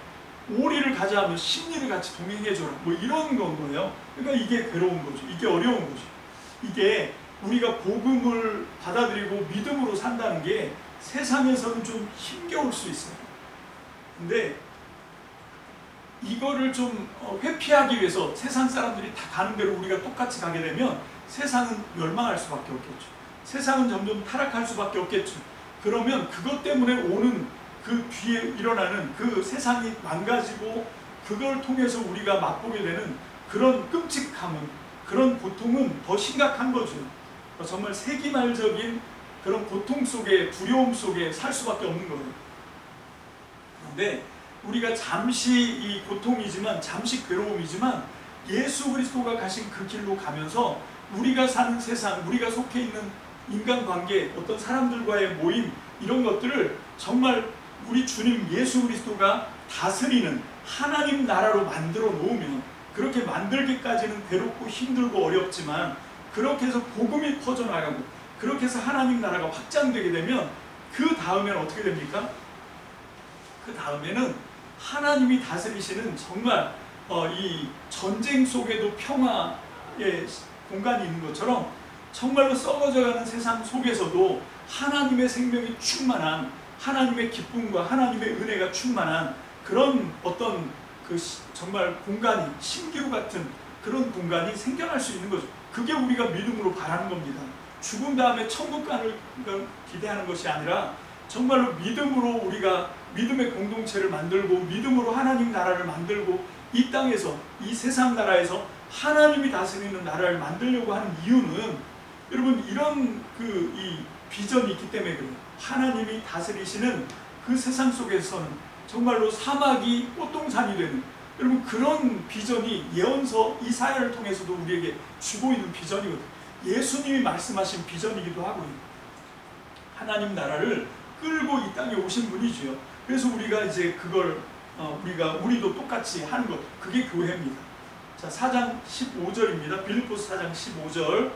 오리를 가자 하면 십리를 같이 동행해줘라. 뭐 이런 건 거예요. 그러니까 이게 괴로운 거죠. 이게 어려운 거죠. 이게 우리가 복음을 받아들이고 믿음으로 산다는 게 세상에서는 좀 힘겨울 수 있어요. 근데 이거를 좀 회피하기 위해서 세상 사람들이 다 가는 대로 우리가 똑같이 가게 되면 세상은 멸망할 수밖에 없겠죠. 세상은 점점 타락할 수밖에 없겠죠. 그러면 그것 때문에 오는 그 뒤에 일어나는 그 세상이 망가지고 그걸 통해서 우리가 맛보게 되는 그런 끔찍함은, 그런 고통은 더 심각한 거죠. 정말 세기말적인 그런 고통 속에, 두려움 속에 살 수밖에 없는 거예요. 그런데 우리가 잠시 이 고통이지만, 잠시 괴로움이지만 예수 그리스도가 가신 그 길로 가면서 우리가 사는 세상, 우리가 속해 있는 인간관계, 어떤 사람들과의 모임, 이런 것들을 정말 우리 주님 예수 그리스도가 다스리는 하나님 나라로 만들어 놓으면, 그렇게 만들기까지는 괴롭고 힘들고 어렵지만 그렇게 해서 복음이 퍼져나가고 그렇게 해서 하나님 나라가 확장되게 되면 그 다음에는 어떻게 됩니까? 그 다음에는 하나님이 다스리시는 정말 이 전쟁 속에도 평화의 공간이 있는 것처럼 정말로 썩어져가는 세상 속에서도 하나님의 생명이 충만한, 하나님의 기쁨과 하나님의 은혜가 충만한 그런 어떤 그 정말 공간이, 신기루 같은 그런 공간이 생겨날 수 있는 거죠. 그게 우리가 믿음으로 바라는 겁니다. 죽은 다음에 천국 가는 걸 기대하는 것이 아니라 정말로 믿음으로 우리가 믿음의 공동체를 만들고 믿음으로 하나님 나라를 만들고 이 땅에서, 이 세상 나라에서 하나님이 다스리는 나라를 만들려고 하는 이유는 여러분 이런 이 비전이 있기 때문에 그래요. 하나님이 다스리시는 그 세상 속에서는 정말로 사막이 꽃동산이 되는, 여러분 그런 비전이 예언서 이사야를 통해서도 우리에게 주고 있는 비전이거든요. 예수님이 말씀하신 비전이기도 하고요. 하나님 나라를 끌고 이 땅에 오신 분이죠. 그래서 우리가 이제 그걸 우리도 똑같이 하는 것, 그게 교회입니다. 자, 4장 15절입니다. 빌립보서 4장 15절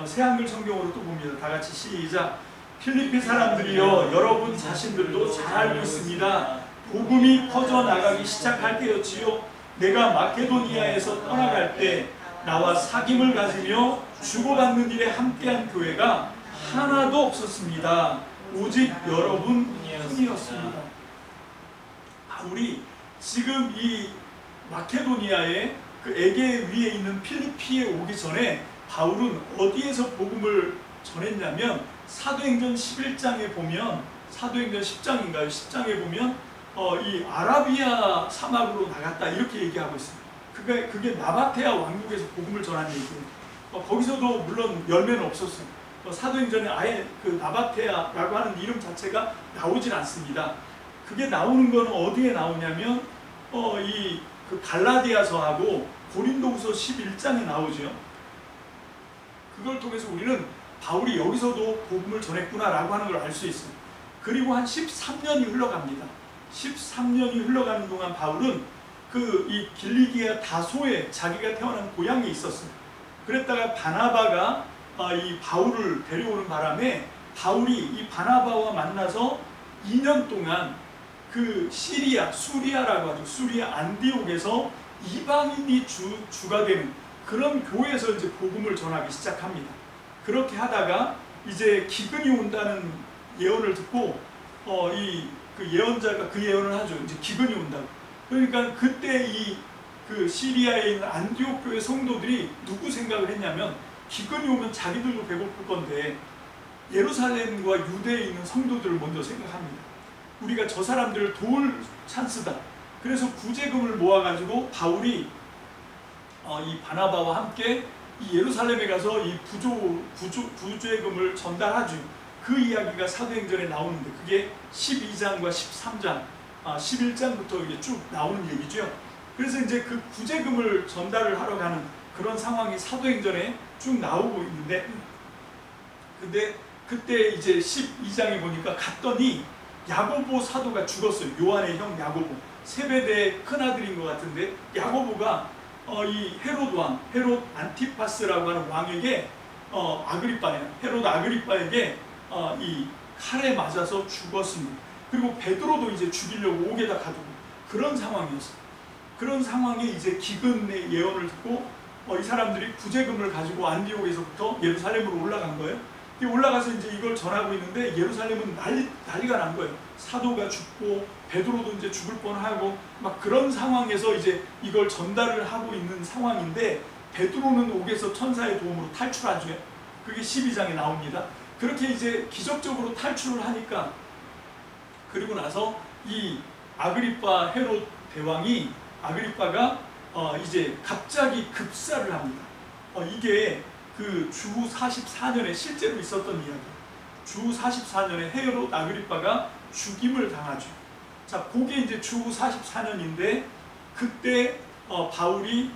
새한글 성경으로 또 봅니다. 다 같이 시작. 필리피 사람들이여, 여러분 자신들도 잘 알고 있습니다. 복음이 퍼져나가기 시작할 때였지요. 내가 마케도니아에서 떠나갈 때 나와 사귐을 가지며 주고받는 일에 함께한 교회가 하나도 없었습니다. 오직 여러분뿐이었습니다. 바울이 지금 이 마케도니아의 그 에게 위에 있는 필리피에 오기 전에 바울은 어디에서 복음을 전했냐면 사도행전 11장에 보면, 사도행전 10장인가요? 10장에 보면 이 아라비아 사막으로 나갔다 이렇게 얘기하고 있습니다. 그게 나바테아 왕국에서 복음을 전한 얘기예요. 거기서도 물론 열매는 없었어요. 사도행전에 아예 그 나바테아라고 하는 이름 자체가 나오질 않습니다. 그게 나오는 거는 어디에 나오냐면 이 그 갈라디아서하고 고린도후서 11장에 나오죠. 그걸 통해서 우리는 바울이 여기서도 복음을 전했구나라고 하는 걸 알 수 있어요. 그리고 한 13년이 흘러갑니다. 13년이 흘러가는 동안 바울은 그 이 길리기아 다소에 자기가 태어난 고향에 있었어요. 그랬다가 바나바가 이 바울을 데려오는 바람에 바울이 이 바나바와 만나서 2년 동안 그 수리아라고 하죠. 수리아 안디옥에서 이방인이 주가 되는 그런 교회에서 이제 복음을 전하기 시작합니다. 그렇게 하다가 이제 기근이 온다는 예언을 듣고 그 예언자가 그 예언을 하죠. 이제 기근이 온다고. 그러니까 그때 그 시리아에 있는 안디옥 교회 성도들이 누구 생각을 했냐면 기근이 오면 자기들도 배고플 건데 예루살렘과 유대에 있는 성도들을 먼저 생각합니다. 우리가 저 사람들을 도울 찬스다. 그래서 구제금을 모아가지고 바울이 이 바나바와 함께 이 예루살렘에 가서 이 구제금을 전달하죠. 그 이야기가 사도행전에 나오는데 그게 12장과 13장, 11장부터 이게 쭉 나오는 얘기죠. 그래서 이제 그 구제금을 전달을 하러 가는 그런 상황이 사도행전에 쭉 나오고 있는데, 근데 그때 이제 12장에 보니까 갔더니 야고보 사도가 죽었어요. 요한의 형 야고보, 세베대의 큰아들인 것 같은데 야고보가 이 헤롯 안티파스라고 하는 왕에게 헤롯 아그리빠에게 이 칼에 맞아서 죽었습니다. 그리고 베드로도 이제 죽이려고 옥에다 가두고 그런 상황이었어요. 그런 상황에 이제 기근의 예언을 듣고 이 사람들이 구제금을 가지고 안디옥에서부터 예루살렘으로 올라간 거예요. 올라가서 이제 이걸 전하고 있는데 예루살렘은 난리가 난 거예요. 사도가 죽고 베드로도 이제 죽을 뻔하고 막 그런 상황에서 이제 이걸 전달을 하고 있는 상황인데 베드로는 옥에서 천사의 도움으로 탈출하죠. 그게 12장에 나옵니다. 그렇게 이제 기적적으로 탈출을 하니까, 그리고 나서 이 아그리빠 헤롯 대왕이 아그리빠가 이제 갑자기 급사를 합니다. 이게 그 주 44년에 실제로 있었던 이야기예요. 주 44년에 헤롯 아그리빠가 죽임을 당하죠. 자, 그게 이제 주 44년인데 그때 바울이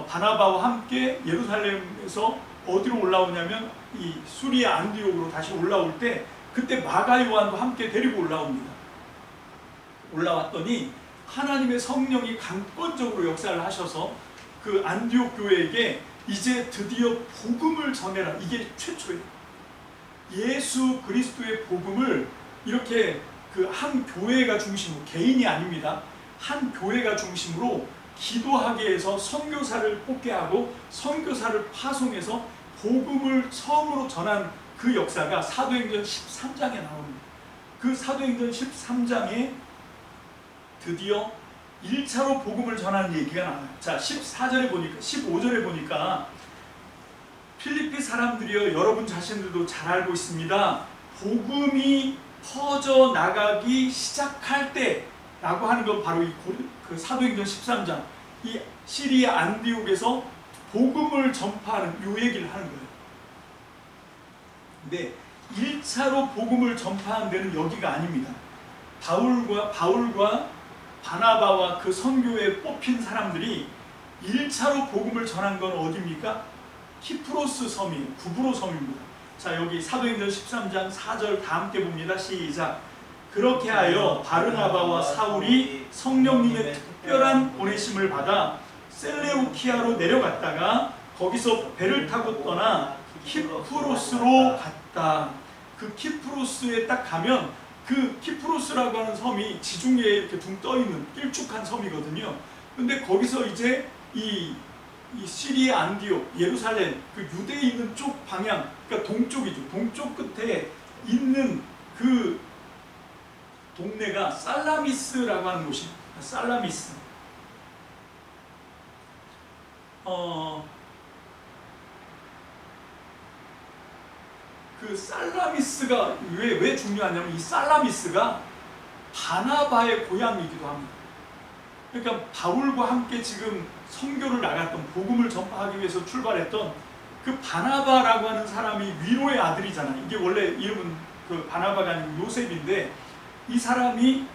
바나바와 함께 예루살렘에서 어디로 올라오냐면 이 수리아 안디옥으로 다시 올라올 때 그때 마가 요한도 함께 데리고 올라옵니다. 올라왔더니 하나님의 성령이 강권적으로 역사를 하셔서 그 안디옥 교회에게 이제 드디어 복음을 전해라. 이게 최초예요. 예수 그리스도의 복음을 이렇게 그 한 교회가 중심으로, 개인이 아닙니다. 한 교회가 중심으로 기도하게 해서 선교사를 뽑게 하고 선교사를 파송해서 복음을 처음으로 전한 그 역사가 사도행전 13장에 나옵니다. 그 사도행전 13장에 드디어 1차로 복음을 전하는 얘기가 나와요. 자, 14절에 보니까, 15절에 보니까 필리피 사람들이여 여러분 자신들도 잘 알고 있습니다. 복음이 퍼져 나가기 시작할 때 라고 하는 건 바로 그 사도행전 13장, 이 시리아 안디옥에서 복음을 전파하는 요 얘기를 하는 거예요. 근데 1차로 복음을 전파한 데는 여기가 아닙니다. 바울과 바나바와 그 선교에 뽑힌 사람들이 1차로 복음을 전한 건 어디입니까? 키프로스 섬이에요. 구브로 섬입니다. 자, 여기 사도행전 13장 4절 다 함께 봅니다. 시작. 그렇게 하여 바르나바와 사울이 성령님의 특별한 보내심을 받아 셀레우키아로 내려갔다가 거기서 배를 타고 떠나 키프로스로 갔다. 그 키프로스에 딱 가면 그 키프로스라고 하는 섬이 지중해에 이렇게 둥 떠있는 길쭉한 섬이거든요. 근데 거기서 이제 이 시리아 안디옥, 예루살렘, 그 유대에 있는 쪽 방향, 그러니까 동쪽이죠. 동쪽 끝에 있는 그 동네가 살라미스라고 하는 곳입니다. 살라미스. 그 살라미스가 왜 중요하냐면 이 살라미스가 바나바의 고향이기도 합니다. 그러니까 바울과 함께 지금 선교를 나갔던, 복음을 전파하기 위해서 출발했던 그 바나바라고 하는 사람이 위로의 아들이잖아요. 이게 원래 이름은 그 바나바가 아니고 요셉인데, 이 사람이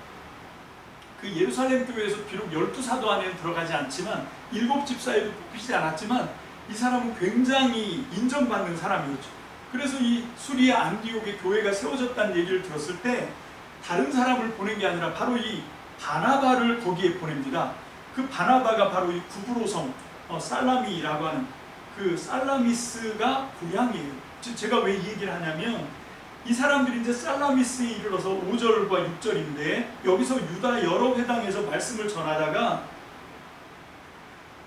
그 예루살렘 교회에서 비록 12사도 안에는 들어가지 않지만 7집사에도 뽑히지 않았지만 이 사람은 굉장히 인정받는 사람이었죠. 그래서 이 수리아 안디옥의 교회가 세워졌다는 얘기를 들었을 때 다른 사람을 보낸 게 아니라 바로 이 바나바를 거기에 보냅니다. 그 바나바가 바로 이 구브로성 살라미라고 하는 그 살라미스가 고향이에요. 제가 왜 이 얘기를 하냐면, 이 사람들이 이제 살라미스에 이르러서 5절과 6절인데 여기서 유다 여러 회당에서 말씀을 전하다가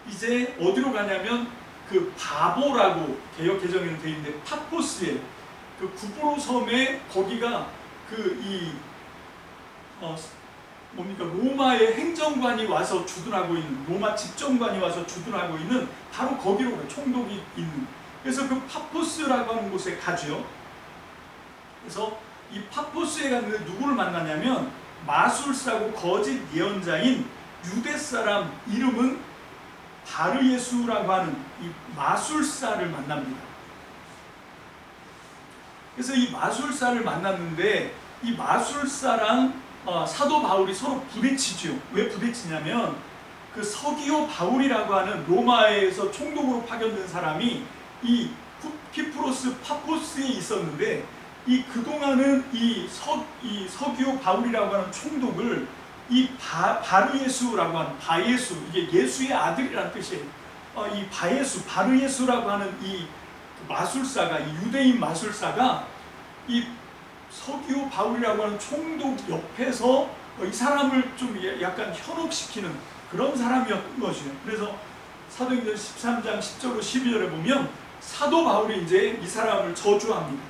이제 어디로 가냐면 그 바보라고 개역 개정에는 되어 있는데 파포스에 그 구브로 섬에 거기가 뭡니까 로마의 행정관이 와서 주둔하고 있는, 로마 집정관이 와서 주둔하고 있는 바로 거기로 가요. 총독이 있는. 그래서 그 파포스라고 하는 곳에 가죠. 그래서 이 파포스에 갔는데 누구를 만나냐면 마술사고 거짓 예언자인 유대 사람 이름은 바르예수라고 하는 이 마술사를 만납니다. 그래서 이 마술사를 만났는데 이 마술사랑 사도 바울이 서로 부대치죠. 왜 부대치냐면 그 서기오 바울이라고 하는 로마에서 총독으로 파견된 사람이 이 키프로스 파포스에 있었는데, 이 그동안은 이 서기오 바울이라고 하는 총독을 이 바르예수라고 하는 바예수, 이게 예수의 아들이라는 뜻이에요. 이 바르예수라고 하는 이 마술사가, 이 유대인 마술사가 이 서기오 바울이라고 하는 총독 옆에서 이 사람을 좀 약간 현혹시키는 그런 사람이었던 것이에요. 그래서 사도행전 13장 10절로 12절에 보면 사도 바울이 이제 이 사람을 저주합니다.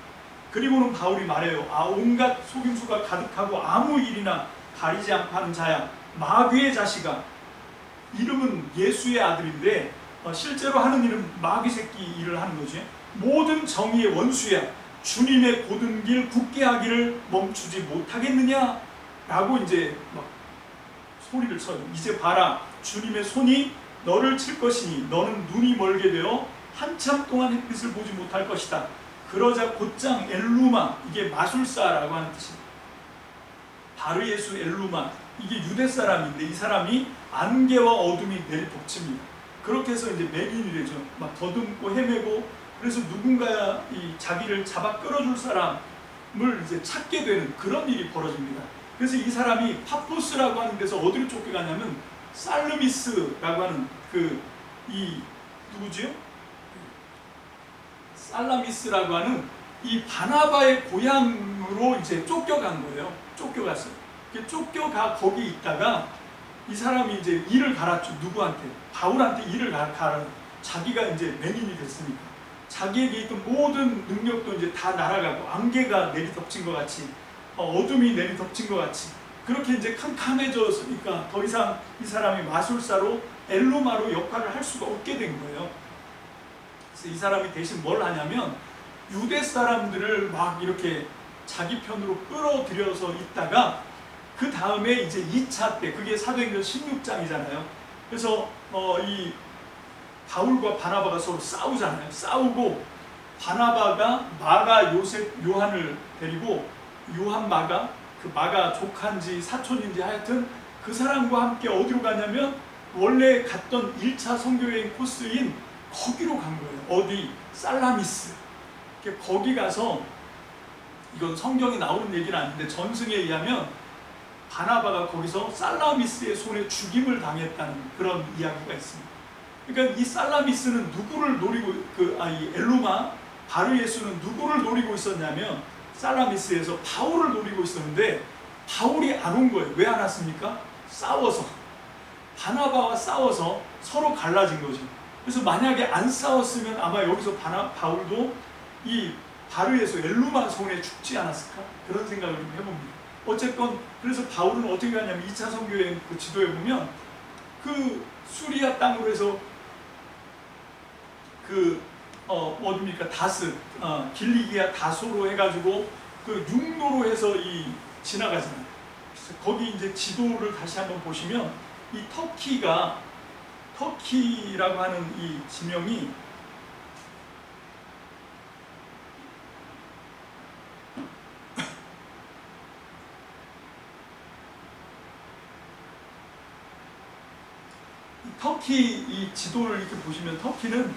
그리고는 바울이 말해요. 온갖 속임수가 가득하고 아무 일이나 가리지 않고 하는 자야, 마귀의 자식아. 이름은 예수의 아들인데 실제로 하는 일은 마귀 새끼 일을 하는 거지. 모든 정의의 원수야. 주님의 고든 길 굳게 하기를 멈추지 못하겠느냐? 라고 이제 막 소리를 쳐요. 이제 봐라. 주님의 손이 너를 칠 것이니 너는 눈이 멀게 되어 한참 동안 햇빛을 보지 못할 것이다. 그러자 곧장 엘루마, 이게 마술사라고 하는 뜻입니다. 바르예수 엘루마, 이게 유대 사람인데 이 사람이 안개와 어둠이 내리덮칩니다. 그렇게 해서 이제 맹인이 되죠. 막 더듬고 헤매고, 그래서 누군가 이 자기를 잡아 끌어줄 사람을 이제 찾게 되는 그런 일이 벌어집니다. 그래서 이 사람이 파포스라고 하는 데서 어디로 쫓겨가냐면 살르미스라고 하는 누구지요? 살라미스라고 하는 이 바나바의 고향으로 이제 쫓겨간 거예요. 쫓겨갔어요. 쫓겨가 거기 있다가 이 사람이 이제 일을 갈았죠. 누구한테? 바울한테 일을 갈아요. 자기가 이제 맹인이 됐으니까 자기에게 있던 모든 능력도 이제 다 날아가고, 안개가 내리덮친 것 같이, 어둠이 내리덮친 것 같이, 그렇게 이제 캄캄해졌으니까 더 이상 이 사람이 마술사로 엘루마로 역할을 할 수가 없게 된 거예요. 그래서 이 사람이 대신 뭘 하냐면 유대 사람들을 막 이렇게 자기 편으로 끌어들여서 있다가 그 다음에 이제 2차 때, 그게 사도행전 16장이잖아요. 그래서 이 바울과 바나바가 서로 싸우잖아요. 싸우고 바나바가 마가 요한을 데리고, 요한 마가, 그 마가 조카인지 사촌인지 하여튼 그 사람과 함께 어디로 가냐면 원래 갔던 1차 선교여행 코스인 거기로 간 거예요. 어디? 살라미스. 거기 가서, 이건 성경에 나오는 얘기는 아닌데 전승에 의하면 바나바가 거기서 살라미스의 손에 죽임을 당했다는 그런 이야기가 있습니다. 그러니까 이 살라미스는 누구를 노리고, 이 엘루마 바르예수는 누구를 노리고 있었냐면 살라미스에서 바울을 노리고 있었는데 바울이 안 온 거예요. 왜 안 왔습니까? 싸워서, 바나바와 싸워서 서로 갈라진 거죠. 그래서 만약에 안 싸웠으면 아마 여기서 바울도 이 바르예수 엘루마 손에 죽지 않았을까? 그런 생각을 좀 해봅니다. 어쨌건 그래서 바울은 어떻게 가냐면 2차 선교여행 그 지도에 보면 그 수리아 땅으로 해서 어딥니까? 다스, 길리기아 다소로 해가지고 그 육로로 해서 지나가잖아요. 그래서 거기 이제 지도를 다시 한번 보시면 이 터키라고 하는 이 지명이 터키 이 지도를 이렇게 보시면 터키는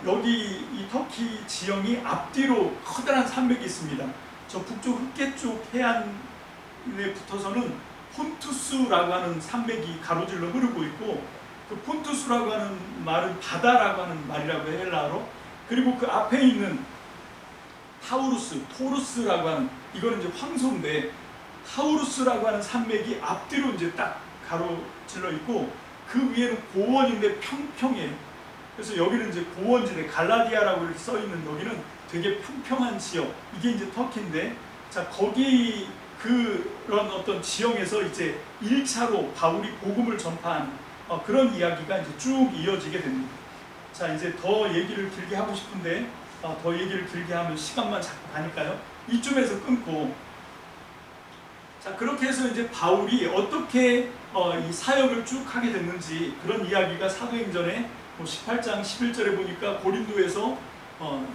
여기 이 터키 지형이 앞뒤로 커다란 산맥이 있습니다. 저 북쪽 흑계 쪽 해안에 붙어서는 폰투스라고 하는 산맥이 가로질러 흐르고 있고, 그 폰투스라고 하는 말은 바다라고 하는 말이라고 해요, 헬라어로. 그리고 그 앞에 있는 타우루스, 토루스라고 하는, 이거는 이제 황소인데, 타우루스라고 하는 산맥이 앞뒤로 이제 딱 가로질러 있고, 그 위에는 고원인데 평평해요. 그래서 여기는 이제 고원지대, 갈라디아라고 이렇게 써 있는 여기는 되게 평평한 지역, 이게 이제 터키인데, 자, 거기 그런 어떤 지형에서 이제 1차로 바울이 복음을 전파하는 그런 이야기가 이제 쭉 이어지게 됩니다. 자, 이제 더 얘기를 길게 하고 싶은데 더 얘기를 길게 하면 시간만 자꾸 가니까요. 이쯤에서 끊고, 자, 그렇게 해서 이제 바울이 어떻게 이 사역을 쭉 하게 됐는지 그런 이야기가 사도행전에 18장 11절에 보니까 고린도에서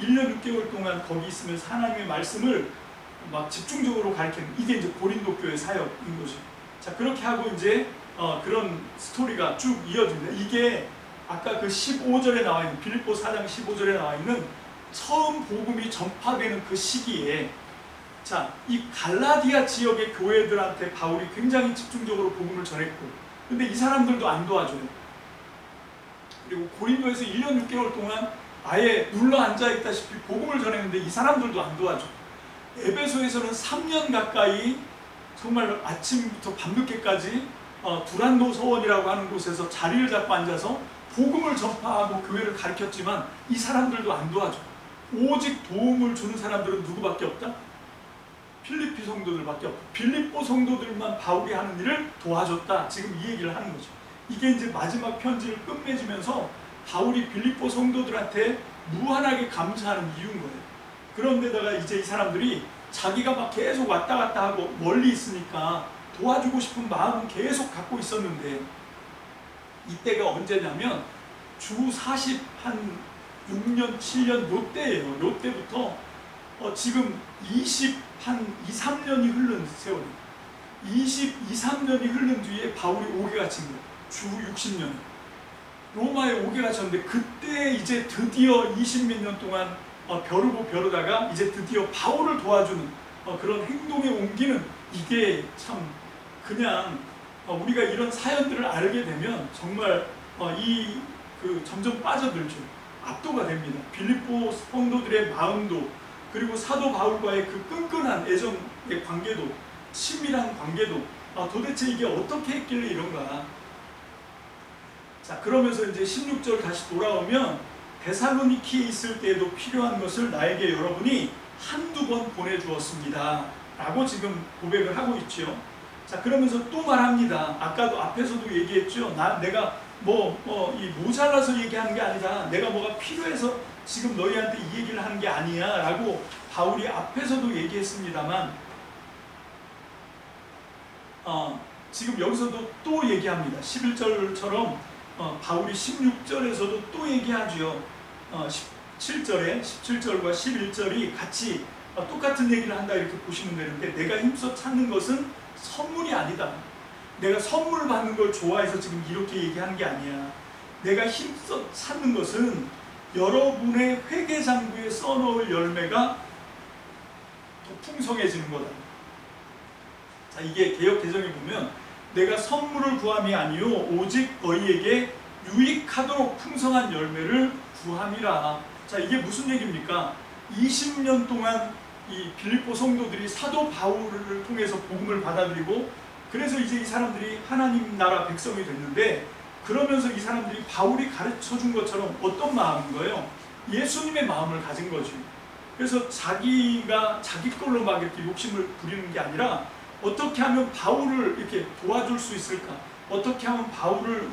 1년 6개월 동안 거기 있으면서 하나님의 말씀을 막 집중적으로 가르치는, 이게 이제 고린도 교회 사역인 거죠. 자, 그렇게 하고 이제 그런 스토리가 쭉 이어집니다. 이게 아까 그 15절에 나와 있는, 빌립보 4장 15절에 나와 있는 처음 복음이 전파되는 그 시기에, 자, 이 갈라디아 지역의 교회들한테 바울이 굉장히 집중적으로 복음을 전했고, 근데 이 사람들도 안 도와줘요. 그리고 고린도에서 1년 6개월 동안 아예 눌러 앉아 있다시피 복음을 전했는데 이 사람들도 안 도와줘. 에베소에서는 3년 가까이 정말 아침부터 밤늦게까지 두란노 서원이라고 하는 곳에서 자리를 잡고 앉아서 복음을 전파하고 교회를 가르쳤지만 이 사람들도 안 도와줘. 오직 도움을 주는 사람들은 누구밖에 없다? 필리피 성도들밖에 없고, 빌립보 성도들만 바울이 하는 일을 도와줬다. 지금 이 얘기를 하는 거죠. 이게 이제 마지막 편지를 끝맺으면서 바울이 빌립보 성도들한테 무한하게 감사하는 이유인 거예요. 그런데다가 이제 이 사람들이 자기가 막 계속 왔다 갔다 하고 멀리 있으니까 도와주고 싶은 마음은 계속 갖고 있었는데, 이때가 언제냐면 주 40, 한 6년, 7년 요때예요. 요때부터 지금 한 2, 3년이 흐른 세월이에요. 22, 3년이 흐른 뒤에 바울이 옥에 갇힌 거예요. 주 60년. 로마에 옥에 갇혔는데, 그때 이제 드디어 20몇 년 동안 벼르고 벼르다가 이제 드디어 바울을 도와주는 그런 행동에 옮기는, 이게 참 그냥 우리가 이런 사연들을 알게 되면 정말 점점 빠져들죠. 압도가 됩니다. 빌립보 성도들의 마음도, 그리고 사도 바울과의 그 끈끈한 애정의 관계도, 친밀한 관계도, 도대체 이게 어떻게 했길래 이런가. 자, 그러면서 이제 16절 다시 돌아오면, 데살로니키에 있을 때에도 필요한 것을 나에게 여러분이 한두 번 보내주었습니다 라고 지금 고백을 하고 있죠. 자, 그러면서 또 말합니다. 아까도 앞에서도 얘기했죠. 내가 모자라서 얘기하는 게 아니라 내가 뭐가 필요해서 지금 너희한테 이 얘기를 하는 게 아니야 라고 바울이 앞에서도 얘기했습니다만, 지금 여기서도 또 얘기합니다. 11절처럼 바울이 16절에서도 또 얘기하죠. 17절과 11절이 같이 똑같은 얘기를 한다 이렇게 보시면 되는데, 내가 힘써 찾는 것은 선물이 아니다. 내가 선물 받는 걸 좋아해서 지금 이렇게 얘기하는 게 아니야. 내가 힘써 찾는 것은 여러분의 회개장부에 써놓을 열매가 더 풍성해지는 거다. 자, 이게 개역 개정에 보면 내가 선물을 구함이 아니요 오직 너희에게 유익하도록 풍성한 열매를 구함이라. 자, 이게 무슨 얘기입니까? 20년 동안 이 빌립보 성도들이 사도 바울을 통해서 복음을 받아들이고, 그래서 이제 이 사람들이 하나님 나라 백성이 됐는데, 그러면서 이 사람들이 바울이 가르쳐준 것처럼 어떤 마음인 거예요? 예수님의 마음을 가진 거죠. 그래서 자기가 자기 걸로 막 이렇게 욕심을 부리는 게 아니라, 어떻게 하면 바울을 이렇게 도와줄 수 있을까? 어떻게 하면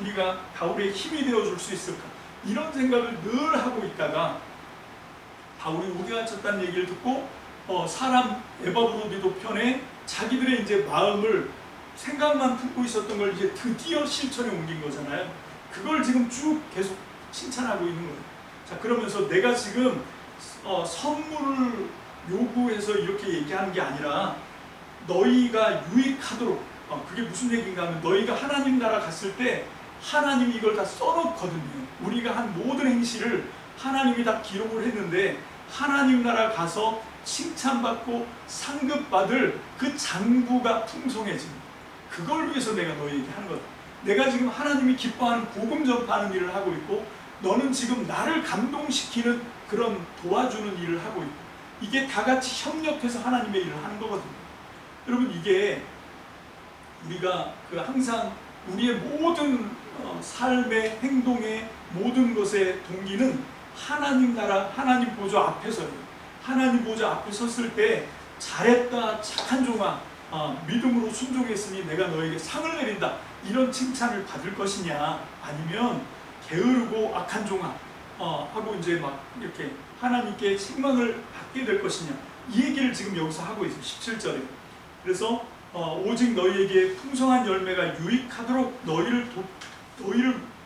우리가 바울의 힘이 되어줄 수 있을까? 이런 생각을 늘 하고 있다가 바울이 옥에 갇혔다는 얘기를 듣고 사람 에바브로디도 편에 자기들의 이제 마음을, 생각만 품고 있었던 걸 이제 드디어 실천에 옮긴 거잖아요. 그걸 지금 쭉 계속 칭찬하고 있는 거예요. 자, 그러면서 내가 지금 선물을 요구해서 이렇게 얘기하는 게 아니라, 너희가 유익하도록, 그게 무슨 얘기인가 하면, 너희가 하나님 나라 갔을 때 하나님이 이걸 다 써놓거든요. 우리가 한 모든 행실을 하나님이 다 기록을 했는데 하나님 나라 가서 칭찬받고 상급받을 그 장부가 풍성해집니다. 그걸 위해서 내가 너희에게 하는 거다. 내가 지금 하나님이 기뻐하는 복음 전파하는 일을 하고 있고 너는 지금 나를 감동시키는 그런 도와주는 일을 하고 있고 이게 다 같이 협력해서 하나님의 일을 하는 거거든요. 여러분 이게 우리가 항상 우리의 모든 삶의 행동의 모든 것의 동기는 하나님 나라 하나님 보좌 앞에서요. 하나님 보좌 앞에 섰을 때 잘했다 착한 종아 믿음으로 순종했으니 내가 너에게 상을 내린다 이런 칭찬을 받을 것이냐 아니면 게으르고 악한 종아 하고 이제 막 이렇게 하나님께 책망을 받게 될 것이냐 이 얘기를 지금 여기서 하고 있어요. 17절에. 그래서 오직 너희에게 풍성한 열매가 유익하도록 너희를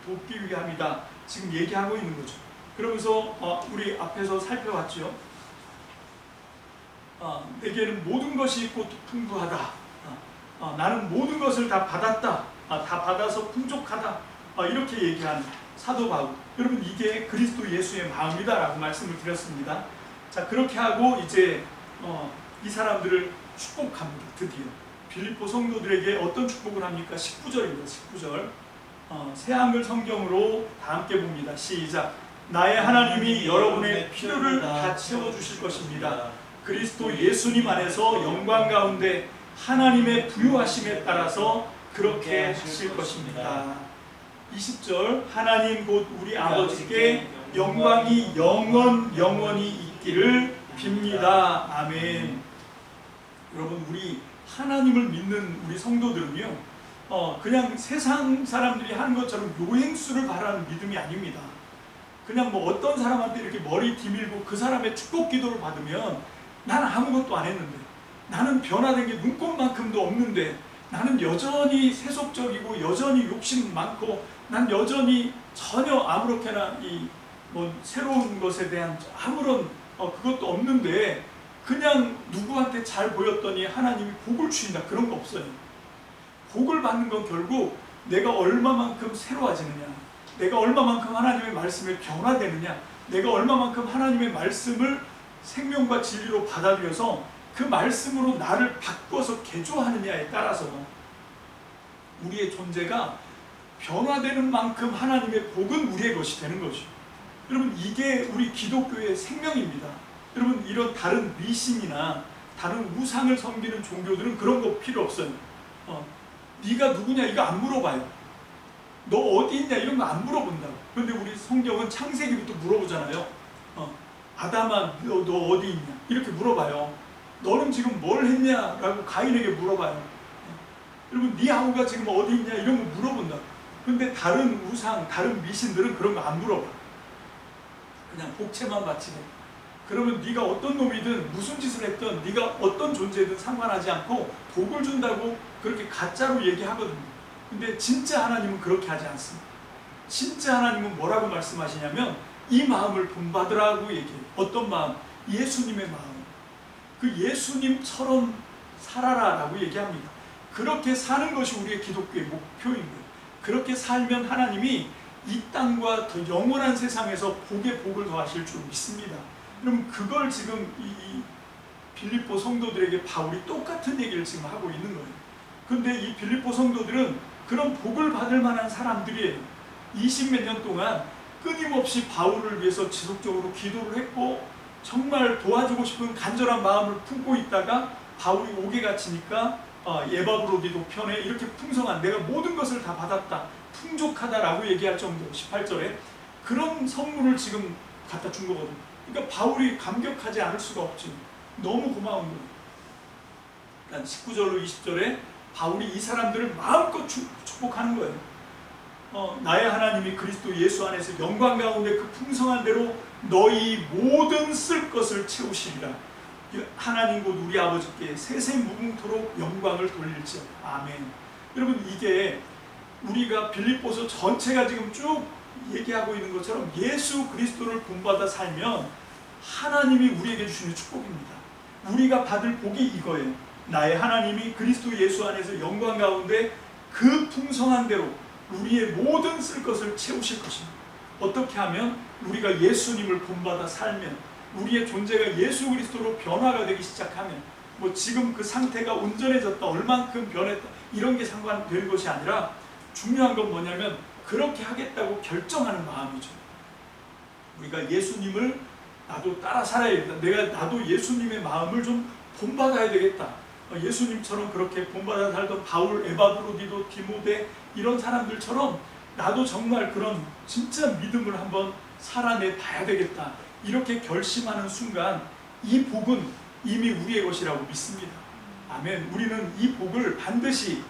돕기 위함이다 지금 얘기하고 있는 거죠. 그러면서 우리 앞에서 살펴봤죠. 내게는 모든 것이 있고 풍부하다. 나는 모든 것을 다 받았다. 다 받아서 풍족하다. 이렇게 얘기하는 사도 바울. 여러분 이게 그리스도 예수의 마음이다 라고 말씀을 드렸습니다. 자 그렇게 하고 이제 이 사람들을 축복합니다. 드디어 빌립보 성도들에게 어떤 축복을 합니까? 19절입니다. 19절 새한글 성경으로 다 함께 봅니다. 시작. 나의 하나님이 여러분의 필요를 다 채워주실 것입니다. 그리스도 예수님 안에서 영광 가운데 하나님의 부유하심에 따라서 그렇게 하실 것입니다. 20절 하나님 곧 우리 아버지께 영광이 영원히 있기를 빕니다. 아멘. 여러분 우리 하나님을 믿는 우리 성도들은요 그냥 세상 사람들이 하는 것처럼 요행수를 바라는 믿음이 아닙니다. 그냥 뭐 어떤 사람한테 이렇게 머리 디밀고 그 사람의 축복 기도를 받으면 나는 아무것도 안 했는데 나는 변화된 게 눈곱만큼도 없는데 나는 여전히 세속적이고 여전히 욕심 많고 난 여전히 전혀 아무렇게나 뭐 새로운 것에 대한 아무런 그것도 없는데 그냥 누구한테 잘 보였더니 하나님이 복을 주신다 그런 거 없어요. 복을 받는 건 결국 내가 얼마만큼 새로워지느냐 내가 얼마만큼 하나님의 말씀에 변화되느냐 내가 얼마만큼 하나님의 말씀을 생명과 진리로 받아들여서 그 말씀으로 나를 바꿔서 개조하느냐에 따라서 우리의 존재가 변화되는 만큼 하나님의 복은 우리의 것이 되는 것이죠. 여러분 이게 우리 기독교의 생명입니다. 여러분 이런 다른 미신이나 다른 우상을 섬기는 종교들은 그런 거 필요 없어요. 네가 누구냐 이거 안 물어봐요. 너 어디 있냐 이런 거 안 물어본다고. 그런데 우리 성경은 창세기부터 물어보잖아요. 아담아 너 어디 있냐 이렇게 물어봐요. 너는 지금 뭘 했냐 라고 가인에게 물어봐요. 여러분 네 아우가 지금 어디 있냐 이런 거 물어본다고. 근데 다른 우상 다른 미신들은 그런 거 안 물어봐. 그냥 복채만 바치고 그러면 네가 어떤 놈이든 무슨 짓을 했든 네가 어떤 존재든 상관하지 않고 복을 준다고 그렇게 가짜로 얘기하거든요. 근데 진짜 하나님은 그렇게 하지 않습니다. 진짜 하나님은 뭐라고 말씀하시냐면 이 마음을 본받으라고 얘기해요. 어떤 마음? 예수님의 마음. 그 예수님처럼 살아라 라고 얘기합니다. 그렇게 사는 것이 우리의 기독교의 목표인 거예요. 그렇게 살면 하나님이 이 땅과 더 영원한 세상에서 복의 복을 더하실 줄 믿습니다. 그럼 그걸 지금 이 빌립보 성도들에게 바울이 똑같은 얘기를 지금 하고 있는 거예요. 근데 이 빌립보 성도들은 그런 복을 받을 만한 사람들이에요. 20몇 년 동안 끊임없이 바울을 위해서 지속적으로 기도를 했고 정말 도와주고 싶은 간절한 마음을 품고 있다가 바울이 옥에 갇히니까 예바브로디도 편에 이렇게 풍성한 내가 모든 것을 다 받았다 풍족하다라고 얘기할 정도로 18절에 그런 선물을 지금 갖다 준 거거든요. 그러니까 바울이 감격하지 않을 수가 없지. 너무 고마운 거예요. 그러니까 19절로 20절에 바울이 이 사람들을 마음껏 축복하는 거예요. 나의 하나님이 그리스도 예수 안에서 영광 가운데 그 풍성한 대로 너희 모든 쓸 것을 채우시리라. 하나님 곧 우리 아버지께 세세 무궁토록 영광을 돌릴지어다. 아멘. 여러분 이게 우리가 빌립보서 전체가 지금 쭉 얘기하고 있는 것처럼 예수 그리스도를 본받아 살면 하나님이 우리에게 주시는 축복입니다. 우리가 받을 복이 이거예요. 나의 하나님이 그리스도 예수 안에서 영광 가운데 그 풍성한 대로 우리의 모든 쓸 것을 채우실 것입니다. 어떻게 하면 우리가 예수님을 본받아 살면, 우리의 존재가 예수 그리스도로 변화가 되기 시작하면, 뭐 지금 그 상태가 온전해졌다, 얼만큼 변했다, 이런 게 상관될 것이 아니라 중요한 건 뭐냐면 그렇게 하겠다고 결정하는 마음이죠. 우리가 예수님을 나도 따라 살아야겠다, 나도 예수님의 마음을 좀 본받아야 되겠다, 예수님처럼 그렇게 본받아 살던 바울, 에바브로디도, 디모데 이런 사람들처럼 나도 정말 그런 진짜 믿음을 한번 살아내 봐야 되겠다, 이렇게 결심하는 순간 이 복은 이미 우리의 것이라고 믿습니다. 아멘. 우리는 이 복을 반드시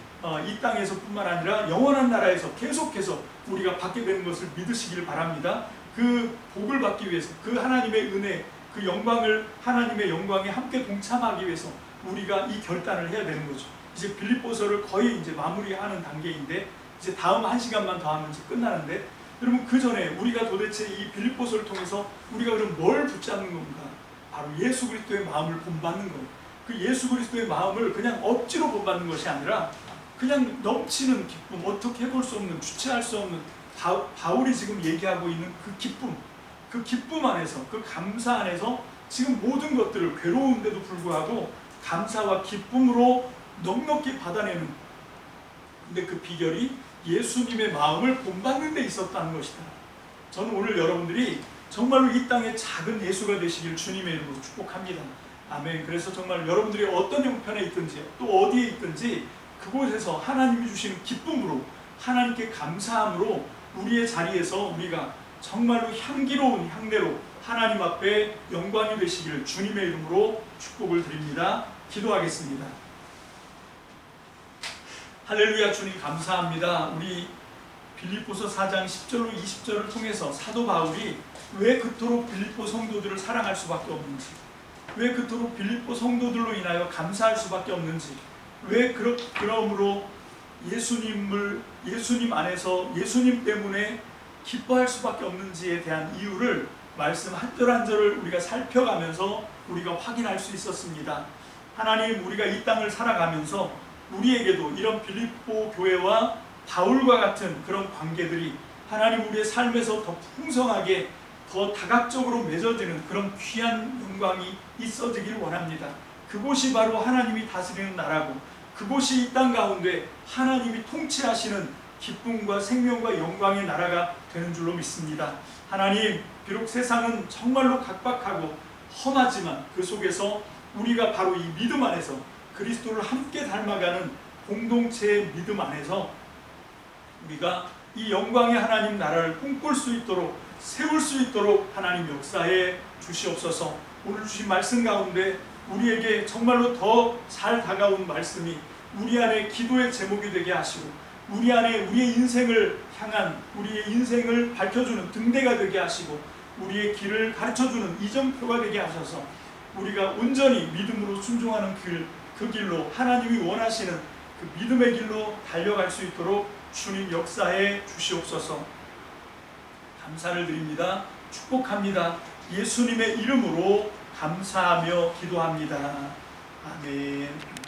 이 땅에서 뿐만 아니라 영원한 나라에서 계속해서 우리가 받게 되는 것을 믿으시길 바랍니다. 그 복을 받기 위해서, 그 하나님의 은혜, 그 영광을, 하나님의 영광에 함께 동참하기 위해서 우리가 이 결단을 해야 되는 거죠. 이제 빌립보서를 거의 이제 마무리하는 단계인데, 이제 다음 1시간만 더 하면 이제 끝나는데, 여러분 그 전에 우리가 도대체 이 빌립보서를 통해서 우리가 그럼 뭘 붙잡는 겁니까? 바로 예수 그리스도의 마음을 본받는 거예요. 그 예수 그리스도의 마음을 그냥 억지로 본받는 것이 아니라 그냥 넘치는 기쁨, 어떻게 해볼 수 없는, 주체할 수 없는, 바울이 지금 얘기하고 있는 그 기쁨 안에서, 그 감사 안에서 지금 모든 것들을, 괴로운데도 불구하고 감사와 기쁨으로 넉넉히 받아내는, 근데 그 비결이 예수님의 마음을 본받는 데 있었다는 것이다. 저는 오늘 여러분들이 정말로 이 땅의 작은 예수가 되시길 주님의 이름으로 축복합니다. 아멘. 그래서 정말 여러분들이 어떤 형편에 있든지 또 어디에 있든지 그곳에서 하나님이 주시는 기쁨으로, 하나님께 감사함으로 우리의 자리에서 우리가 정말로 향기로운 향내로 하나님 앞에 영광이 되시기를 주님의 이름으로 축복을 드립니다. 기도하겠습니다. 할렐루야. 주님 감사합니다. 우리 빌립보서 4장 10절로 20절을 통해서 사도 바울이 왜 그토록 빌립보 성도들을 사랑할 수밖에 없는지, 왜 그토록 빌립보 성도들로 인하여 감사할 수밖에 없는지, 왜 그러므로 예수님 안에서 예수님 때문에 기뻐할 수밖에 없는지에 대한 이유를 말씀 한 절 한 절을 우리가 살펴가면서 우리가 확인할 수 있었습니다. 하나님, 우리가 이 땅을 살아가면서 우리에게도 이런 빌립보 교회와 바울과 같은 그런 관계들이 하나님 우리의 삶에서 더 풍성하게, 더 다각적으로 맺어지는 그런 귀한 영광이 있어지기를 원합니다. 그곳이 바로 하나님이 다스리는 나라고, 그곳이 이 땅 가운데 하나님이 통치하시는 기쁨과 생명과 영광의 나라가 되는 줄로 믿습니다. 하나님, 비록 세상은 정말로 각박하고 험하지만 그 속에서 우리가 바로 이 믿음 안에서 그리스도를 함께 닮아가는 공동체의 믿음 안에서 우리가 이 영광의 하나님 나라를 꿈꿀 수 있도록, 세울 수 있도록 하나님 역사해 주시옵소서. 오늘 주신 말씀 가운데 우리에게 정말로 더 잘 다가온 말씀이 우리 안에 기도의 제목이 되게 하시고, 우리 안에 우리의 인생을 향한, 우리의 인생을 밝혀주는 등대가 되게 하시고, 우리의 길을 가르쳐주는 이정표가 되게 하셔서 우리가 온전히 믿음으로 순종하는 그 길로, 하나님이 원하시는 그 믿음의 길로 달려갈 수 있도록 주님 역사해 주시옵소서. 감사를 드립니다. 축복합니다. 예수님의 이름으로 감사하며 기도합니다. 아멘.